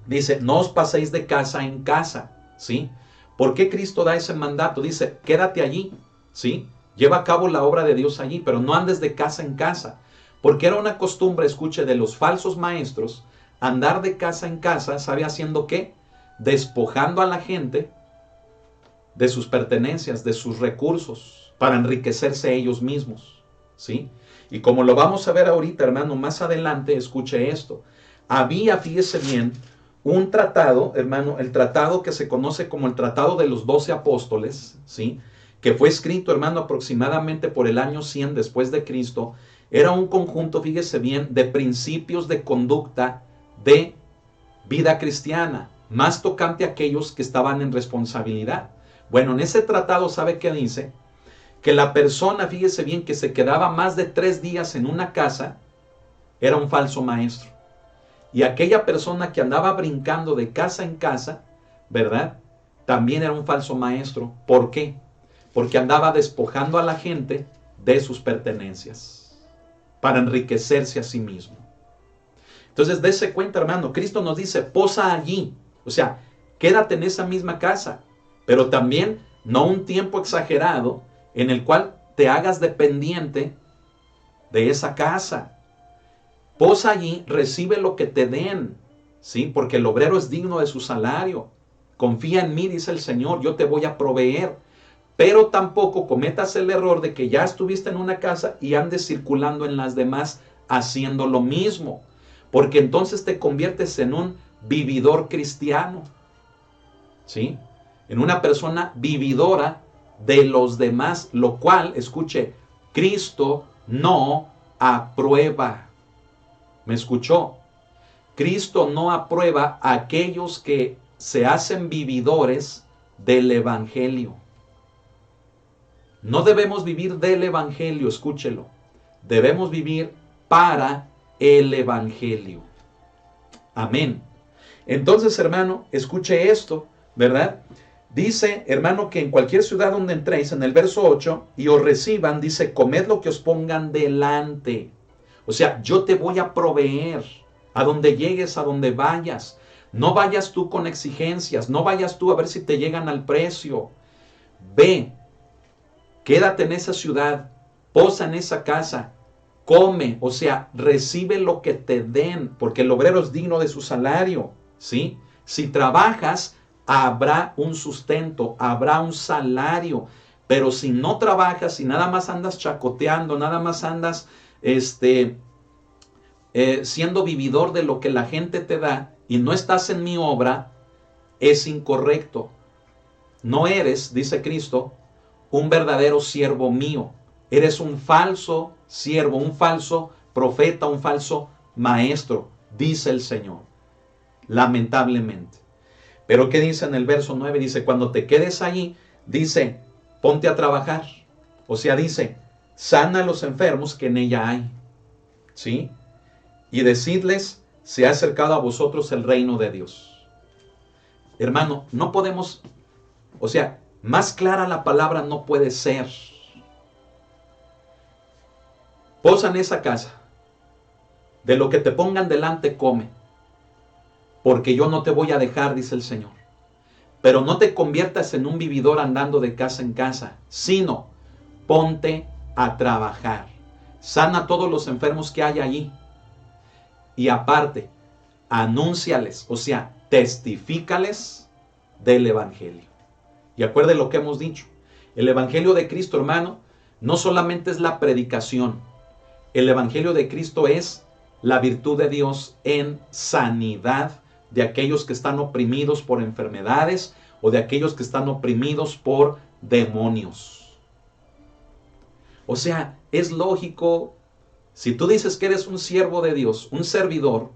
Dice, no os paséis de casa en casa. ¿Sí? ¿Por qué Cristo da ese mandato? Dice, quédate allí. ¿Sí? Lleva a cabo la obra de Dios allí, pero no andes de casa en casa. Porque era una costumbre, escuche, de los falsos maestros, andar de casa en casa, ¿sabe haciendo qué? Despojando a la gente de sus pertenencias, de sus recursos, para enriquecerse ellos mismos. ¿Sí? Y como lo vamos a ver ahorita, hermano, más adelante, escuche esto. Había, fíjese bien, un tratado, hermano, el tratado que se conoce como el Tratado de los 12 Apóstoles, ¿sí? Que fue escrito, hermano, aproximadamente por el año 100 después de Cristo. Era un conjunto, fíjese bien, de principios de conducta de vida cristiana, más tocante a aquellos que estaban en responsabilidad. Bueno, en ese tratado, ¿sabe qué dice? Que la persona, fíjese bien, que se quedaba más de 3 días en una casa, era un falso maestro. Y aquella persona que andaba brincando de casa en casa, ¿verdad? También era un falso maestro. ¿Por qué? Porque andaba despojando a la gente de sus pertenencias para enriquecerse a sí mismo. Entonces, dése cuenta, hermano, Cristo nos dice, posa allí. O sea, quédate en esa misma casa, pero también no un tiempo exagerado en el cual te hagas dependiente de esa casa. Posa allí, recibe lo que te den, ¿sí? Porque el obrero es digno de su salario. Confía en mí, dice el Señor, yo te voy a proveer pero tampoco cometas el error de que ya estuviste en una casa y andes circulando en las demás haciendo lo mismo, porque entonces te conviertes en un vividor cristiano, ¿sí? En una persona vividora de los demás, lo cual, escuche, Cristo no aprueba. ¿Me escuchó? Cristo no aprueba a aquellos que se hacen vividores del Evangelio. No debemos vivir del Evangelio, escúchelo. Debemos vivir para el Evangelio. Amén. Entonces, hermano, escuche esto, ¿verdad? Dice, hermano, que en cualquier ciudad donde entréis, en el verso 8, y os reciban, dice, comed lo que os pongan delante. O sea, yo te voy a proveer a donde llegues, a donde vayas. No vayas tú con exigencias, no vayas tú a ver si te llegan al precio. Ve, quédate en esa ciudad, posa en esa casa, come, o sea, recibe lo que te den, porque el obrero es digno de su salario, ¿sí? Si trabajas, habrá un sustento, habrá un salario, pero si no trabajas, si nada más andas chacoteando, nada más andas siendo vividor de lo que la gente te da y no estás en mi obra, es incorrecto. No eres, dice Cristo, un verdadero siervo mío. Eres un falso siervo, un falso profeta, un falso maestro, dice el Señor. Lamentablemente. Pero ¿qué dice en el verso 9? Dice, cuando te quedes allí, dice, ponte a trabajar. O sea, dice, sana a los enfermos que en ella hay. ¿Sí? Y decidles, se ha acercado a vosotros el reino de Dios. Hermano, no podemos, o sea, más clara la palabra no puede ser. Posa en esa casa. De lo que te pongan delante, come. Porque yo no te voy a dejar, dice el Señor. Pero no te conviertas en un vividor andando de casa en casa, sino ponte a trabajar. Sana a todos los enfermos que hay allí. Y aparte, anúnciales, o sea, testifícales del Evangelio. Y acuerde lo que hemos dicho. El Evangelio de Cristo, hermano, no solamente es la predicación. El Evangelio de Cristo es la virtud de Dios en sanidad de aquellos que están oprimidos por enfermedades o de aquellos que están oprimidos por demonios. O sea, es lógico, si tú dices que eres un siervo de Dios, un servidor,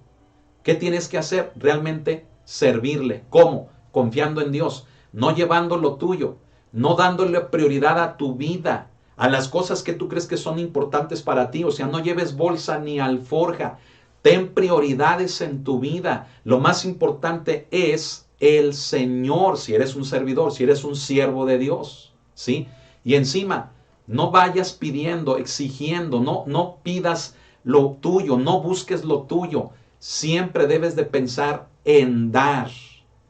¿qué tienes que hacer? Realmente servirle. ¿Cómo? Confiando en Dios, no llevando lo tuyo, no dándole prioridad a tu vida, a las cosas que tú crees que son importantes para ti. O sea, no lleves bolsa ni alforja. Ten prioridades en tu vida. Lo más importante es el Señor, si eres un servidor, si eres un siervo de Dios, ¿sí? Y encima, no vayas pidiendo, exigiendo, no pidas lo tuyo, no busques lo tuyo. Siempre debes de pensar en dar.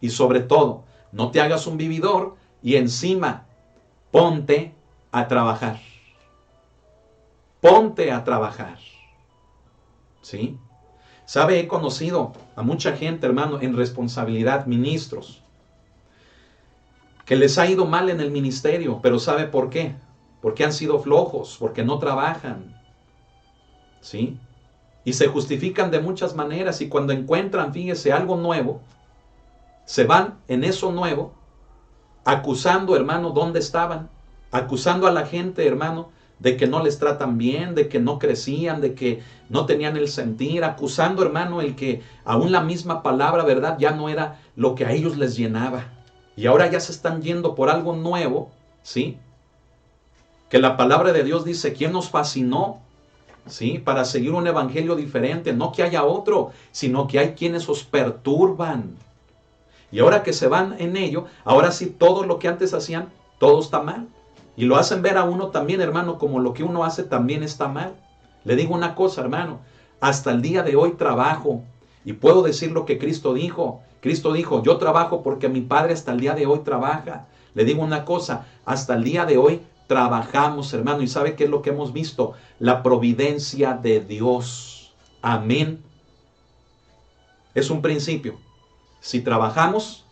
Y sobre todo, no te hagas un vividor y encima ponte a trabajar. Ponte a trabajar. ¿Sí? ¿Sabe? He conocido a mucha gente, hermano, en responsabilidad, ministros, que les ha ido mal en el ministerio, pero ¿sabe por qué? Porque han sido flojos, porque no trabajan. ¿Sí? Y se justifican de muchas maneras y cuando encuentran, fíjese, algo nuevo, se van en eso nuevo, acusando, hermano, ¿dónde estaban? Acusando a la gente, hermano, de que no les tratan bien, de que no crecían, de que no tenían el sentir, acusando, hermano, el que aún la misma palabra, ¿verdad? Ya no era lo que a ellos les llenaba. Y ahora ya se están yendo por algo nuevo, ¿sí? Que la palabra de Dios dice, ¿quién nos fascinó? ¿Sí? Para seguir un evangelio diferente, no que haya otro, sino que hay quienes os perturban. Y ahora que se van en ello, ahora sí todo lo que antes hacían, todo está mal. Y lo hacen ver a uno también, hermano, como lo que uno hace también está mal. Le digo una cosa, hermano, hasta el día de hoy trabajo y puedo decir lo que Cristo dijo. Cristo dijo, yo trabajo porque mi Padre hasta el día de hoy trabaja. Le digo una cosa, hasta el día de hoy trabajamos, hermano, y ¿sabe qué es lo que hemos visto? La providencia de Dios. Amén. Es un principio. Si trabajamos,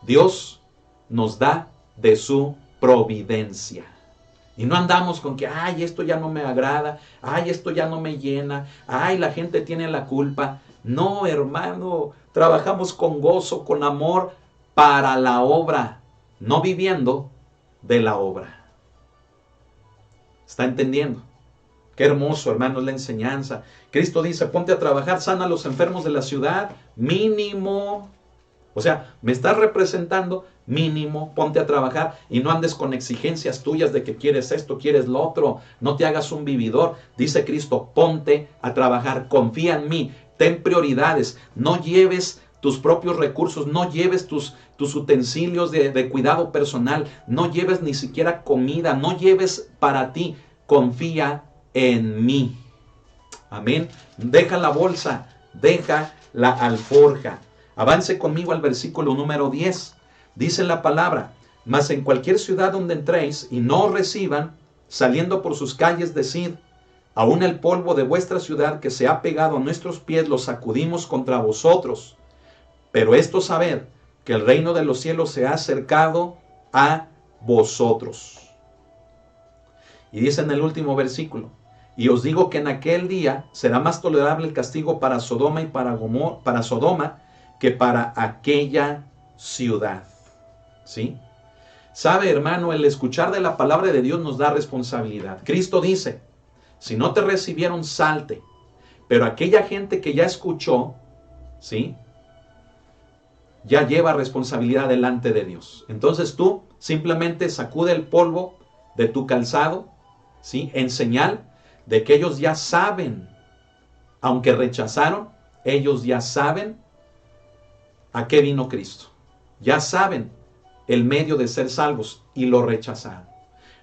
Dios nos da de su providencia. Y no andamos con que, ay, esto ya no me agrada, ay, esto ya no me llena, ay, la gente tiene la culpa. No, hermano, trabajamos con gozo, con amor para la obra, no viviendo de la obra. ¿Está entendiendo? Qué hermoso, hermano, es la enseñanza. Cristo dice, ponte a trabajar, sana a los enfermos de la ciudad, mínimo. O sea, me estás representando, mínimo, ponte a trabajar y no andes con exigencias tuyas de que quieres esto, quieres lo otro. No te hagas un vividor. Dice Cristo, ponte a trabajar, confía en mí, ten prioridades, no lleves tus propios recursos, no lleves tus utensilios de cuidado personal, no lleves ni siquiera comida, no lleves para ti, confía en mí. Amén. Deja la bolsa, deja la alforja. Avance conmigo al versículo número 10. Dice la palabra, mas en cualquier ciudad donde entréis y no os reciban, saliendo por sus calles, decid, aún el polvo de vuestra ciudad que se ha pegado a nuestros pies lo sacudimos contra vosotros. Pero esto sabed, que el reino de los cielos se ha acercado a vosotros. Y dice en el último versículo, y os digo que en aquel día será más tolerable el castigo para Sodoma y para Sodoma que para aquella ciudad. ¿Sí? Sabe, hermano, el escuchar de la palabra de Dios nos da responsabilidad. Cristo dice, si no te recibieron, salte. Pero aquella gente que ya escuchó, ¿sí?, ya lleva responsabilidad delante de Dios. Entonces tú simplemente sacude el polvo de tu calzado, ¿sí?, en señal de que ellos ya saben, aunque rechazaron, ellos ya saben a qué vino Cristo. Ya saben el medio de ser salvos y lo rechazaron.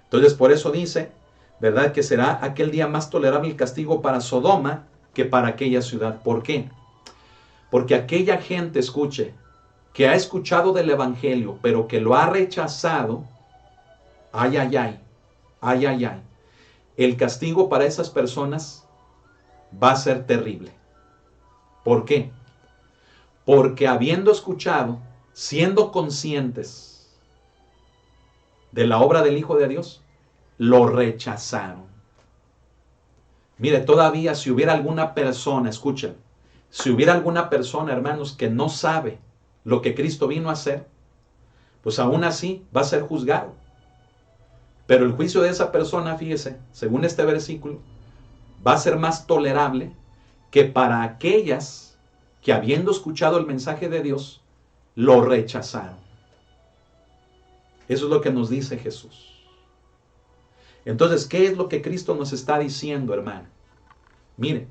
Entonces por eso dice, ¿verdad?, que será aquel día más tolerable el castigo para Sodoma que para aquella ciudad. ¿Por qué? Porque aquella gente, escuche, que ha escuchado del evangelio, pero que lo ha rechazado, ay, ay, ay, ay, ay, ay, el castigo para esas personas va a ser terrible. ¿Por qué? Porque habiendo escuchado, siendo conscientes de la obra del Hijo de Dios, lo rechazaron. Mire, todavía si hubiera alguna persona, escuchen, si hubiera alguna persona, hermanos, que no sabe lo que Cristo vino a hacer, pues aún así va a ser juzgado. Pero el juicio de esa persona, fíjese, según este versículo, va a ser más tolerable que para aquellas que habiendo escuchado el mensaje de Dios, lo rechazaron. Eso es lo que nos dice Jesús. Entonces, ¿qué es lo que Cristo nos está diciendo, hermano? Mire,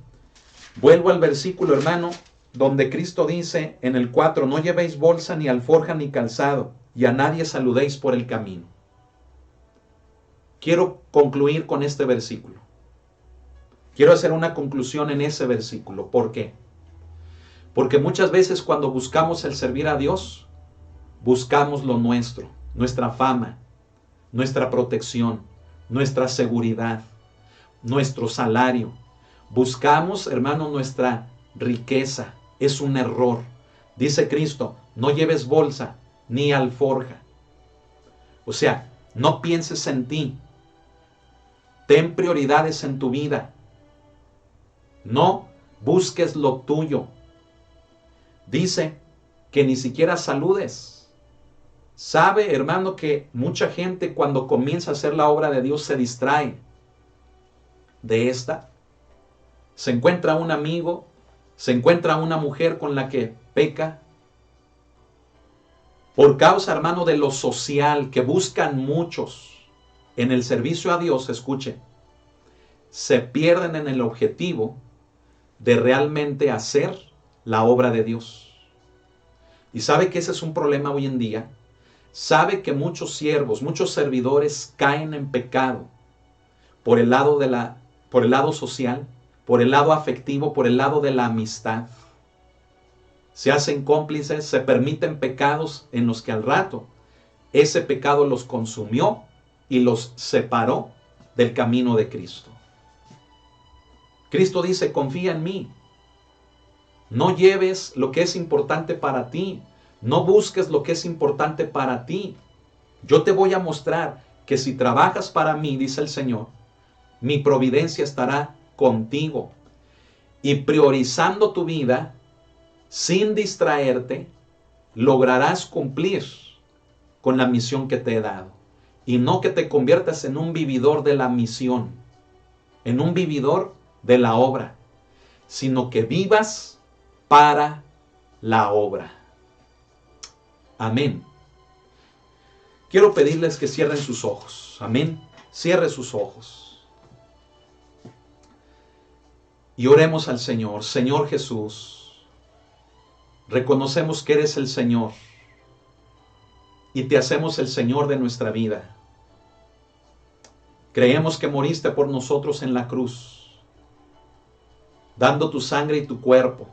vuelvo al versículo, hermano, donde Cristo dice en el 4, no llevéis bolsa, ni alforja, ni calzado, y a nadie saludéis por el camino. Quiero concluir con este versículo. Quiero hacer una conclusión en ese versículo. ¿Por qué? Porque muchas veces cuando buscamos el servir a Dios, buscamos lo nuestro, nuestra fama, nuestra protección, nuestra seguridad, nuestro salario. Buscamos, hermano, nuestra riqueza. Es un error. Dice Cristo, no lleves bolsa ni alforja. O sea, no pienses en ti. Ten prioridades en tu vida. No busques lo tuyo. Dice que ni siquiera saludes. Sabe, hermano, que mucha gente cuando comienza a hacer la obra de Dios se distrae de esta. Se encuentra un amigo, se encuentra una mujer con la que peca. Por causa, hermano, de lo social que buscan muchos en el servicio a Dios, escuche, se pierden en el objetivo de realmente hacer la obra de Dios. Y sabe que ese es un problema hoy en día. Sabe que muchos siervos, muchos servidores caen en pecado por el lado social, por el lado afectivo, por el lado de la amistad. Se hacen cómplices, se permiten pecados en los que al rato ese pecado los consumió y los separó del camino de Cristo. Cristo dice, confía en mí. No lleves lo que es importante para ti. No busques lo que es importante para ti. Yo te voy a mostrar que si trabajas para mí, dice el Señor, mi providencia estará contigo. Y priorizando tu vida, sin distraerte, lograrás cumplir con la misión que te he dado. Y no que te conviertas en un vividor de la misión, en un vividor de la obra, sino que vivas para la obra. Amén. Quiero pedirles que cierren sus ojos. Amén. Cierre sus ojos. Y oremos al Señor. Señor Jesús, reconocemos que eres el Señor y te hacemos el Señor de nuestra vida. Creemos que moriste por nosotros en la cruz, dando tu sangre y tu cuerpo.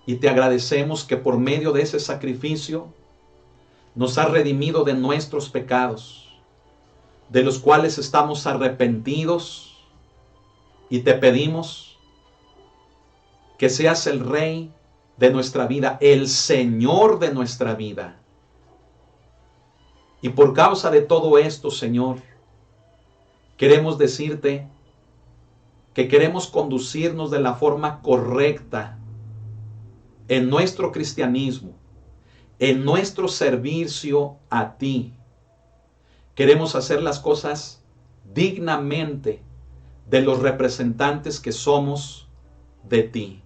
Y te agradecemos que por medio de ese sacrificio nos has redimido de nuestros pecados, de los cuales estamos arrepentidos, y te pedimos que seas el Rey de nuestra vida, el Señor de nuestra vida. Y por causa de todo esto, Señor, queremos decirte que queremos conducirnos de la forma correcta en nuestro cristianismo, en nuestro servicio a ti. Queremos hacer las cosas dignamente de los representantes que somos de ti.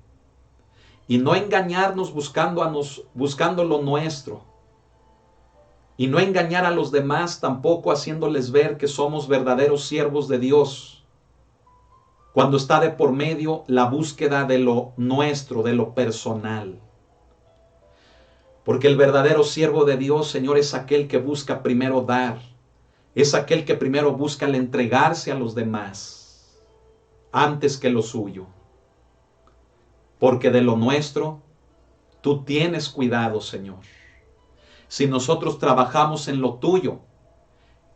Y no engañarnos buscando lo nuestro. Y no engañar a los demás tampoco haciéndoles ver que somos verdaderos siervos de Dios, cuando está de por medio la búsqueda de lo nuestro, de lo personal. Porque el verdadero siervo de Dios, Señor, es aquel que busca primero dar. Es aquel que primero busca el entregarse a los demás, antes que lo suyo. Porque de lo nuestro, tú tienes cuidado, Señor. Si nosotros trabajamos en lo tuyo,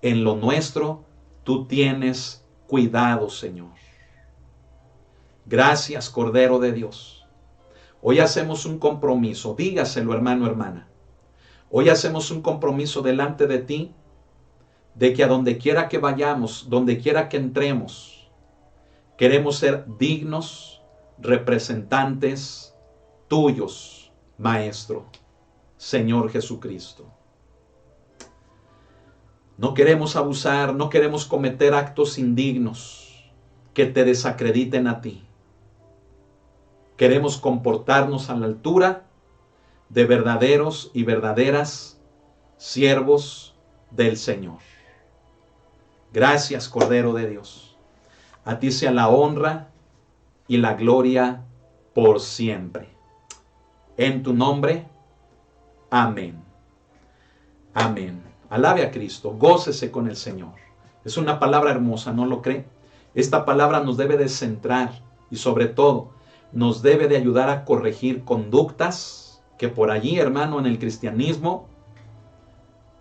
en lo nuestro, tú tienes cuidado, Señor. Gracias, Cordero de Dios. Hoy hacemos un compromiso, dígaselo, hermano, hermana. Hoy hacemos un compromiso delante de ti, de que a donde quiera que vayamos, donde quiera que entremos, queremos ser dignos representantes tuyos, Maestro, Señor Jesucristo. No queremos abusar, no queremos cometer actos indignos que te desacrediten a ti. Queremos comportarnos a la altura de verdaderos y verdaderas siervos del Señor. Gracias, Cordero de Dios. A ti sea la honra y la gloria por siempre. En tu nombre, amén. Amén. Alabe a Cristo, gócese con el Señor. Es una palabra hermosa, ¿no lo cree? Esta palabra nos debe de centrar y sobre todo nos debe de ayudar a corregir conductas que por allí, hermano, en el cristianismo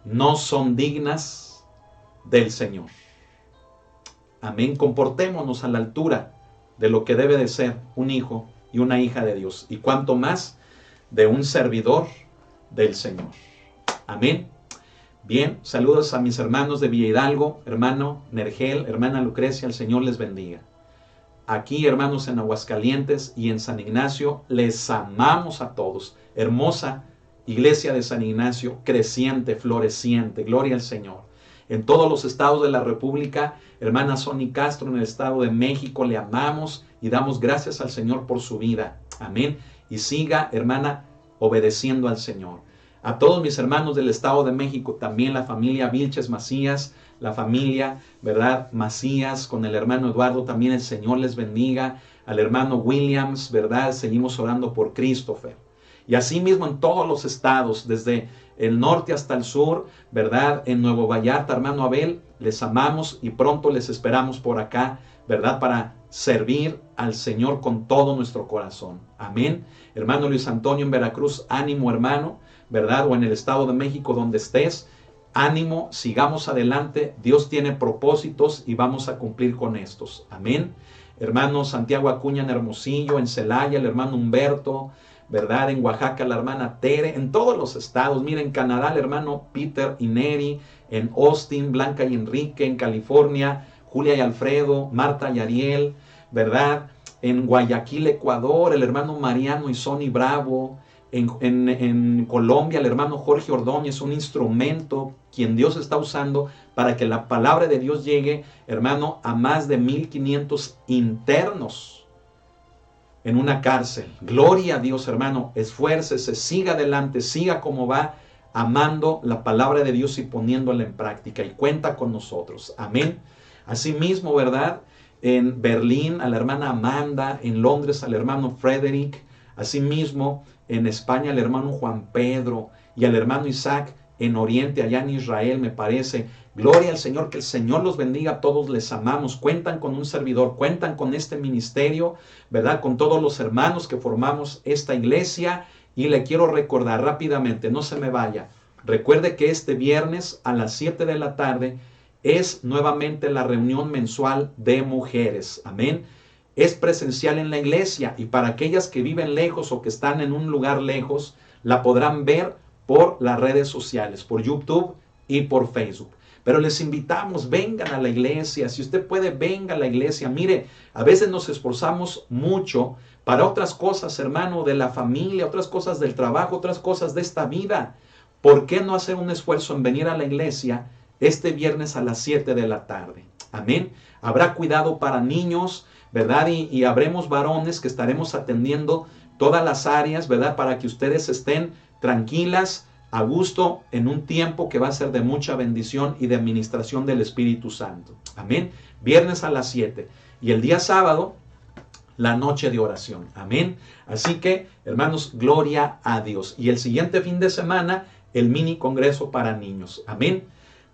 no son dignas del Señor. Amén. Comportémonos a la altura de lo que debe de ser un hijo y una hija de Dios, y cuanto más de un servidor del Señor. Amén. Bien, saludos a mis hermanos de Villa Hidalgo, hermano Nergel, hermana Lucrecia, el Señor les bendiga. Aquí, hermanos, en Aguascalientes y en San Ignacio, les amamos a todos. Hermosa iglesia de San Ignacio, creciente, floreciente, gloria al Señor. En todos los estados de la República, hermana Sony Castro, en el Estado de México, le amamos y damos gracias al Señor por su vida. Amén. Y siga, hermana, obedeciendo al Señor. A todos mis hermanos del Estado de México, también la familia Vilches Macías, la familia, ¿verdad? Macías, con el hermano Eduardo, también el Señor les bendiga. Al hermano Williams, ¿verdad? Seguimos orando por Christopher. Y así mismo en todos los estados, desde el norte hasta el sur, ¿verdad? En Nuevo Vallarta, hermano Abel, les amamos y pronto les esperamos por acá, ¿verdad? Para servir al Señor con todo nuestro corazón. Amén. Hermano Luis Antonio en Veracruz, ánimo, hermano, ¿verdad? O en el Estado de México, donde estés, ánimo, sigamos adelante. Dios tiene propósitos y vamos a cumplir con estos. Amén. Hermano Santiago Acuña en Hermosillo, en Celaya, el hermano Humberto, ¿verdad? En Oaxaca la hermana Tere, en todos los estados. Mira, en Canadá el hermano Peter y Neri, en Austin, Blanca y Enrique, en California, Julia y Alfredo, Marta y Ariel, ¿verdad? En Guayaquil, Ecuador, el hermano Mariano y Sonny Bravo. En Colombia, el hermano Jorge Ordóñez, un instrumento quien Dios está usando para que la palabra de Dios llegue, hermano, a más de 1500 internos en una cárcel. Gloria a Dios, hermano. Esfuércese, siga adelante, siga como va, amando la palabra de Dios y poniéndola en práctica. Y cuenta con nosotros. Amén. Asimismo, ¿verdad? En Berlín, a la hermana Amanda. En Londres, al hermano Frederick. Asimismo, en España, al hermano Juan Pedro. Y al hermano Isaac en Oriente, allá en Israel, me parece. Gloria al Señor, que el Señor los bendiga a todos, les amamos. Cuentan con un servidor, cuentan con este ministerio, ¿verdad? Con todos los hermanos que formamos esta iglesia. Y le quiero recordar rápidamente, no se me vaya. Recuerde que este viernes a las 7 de la tarde es nuevamente la reunión mensual de mujeres. Amén. Es presencial en la iglesia y para aquellas que viven lejos o que están en un lugar lejos, la podrán ver por las redes sociales, por YouTube y por Facebook. Pero les invitamos, vengan a la iglesia. Si usted puede, venga a la iglesia. Mire, a veces nos esforzamos mucho para otras cosas, hermano, de la familia, otras cosas del trabajo, otras cosas de esta vida. ¿Por qué no hacer un esfuerzo en venir a la iglesia este viernes a las 7 de la tarde? Amén. Habrá cuidado para niños, ¿verdad? Y habremos varones que estaremos atendiendo todas las áreas, ¿verdad? Para que ustedes estén tranquilas, a gusto, en un tiempo que va a ser de mucha bendición y de administración del Espíritu Santo. Amén. Viernes a las 7. Y el día sábado, la noche de oración. Amén. Así que, hermanos, gloria a Dios. Y el siguiente fin de semana, el mini congreso para niños. Amén.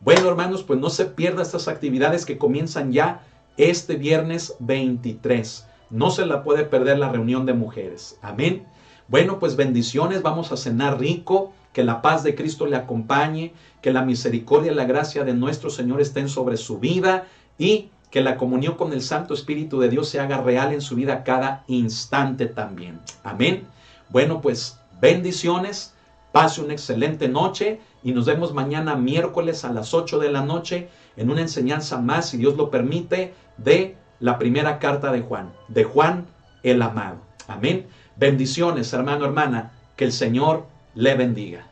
Bueno, hermanos, pues no se pierda estas actividades que comienzan ya este viernes 23. No se la puede perder la reunión de mujeres. Amén. Bueno, pues bendiciones. Vamos a cenar rico. Que la paz de Cristo le acompañe. Que la misericordia y la gracia de nuestro Señor estén sobre su vida. Y que la comunión con el Santo Espíritu de Dios se haga real en su vida cada instante también. Amén. Bueno, pues bendiciones. Pase una excelente noche. Y nos vemos mañana miércoles a las 8 de la noche en una enseñanza más, si Dios lo permite, de la primera carta de Juan el amado. Amén. Bendiciones, hermano, hermana. Que el Señor le bendiga.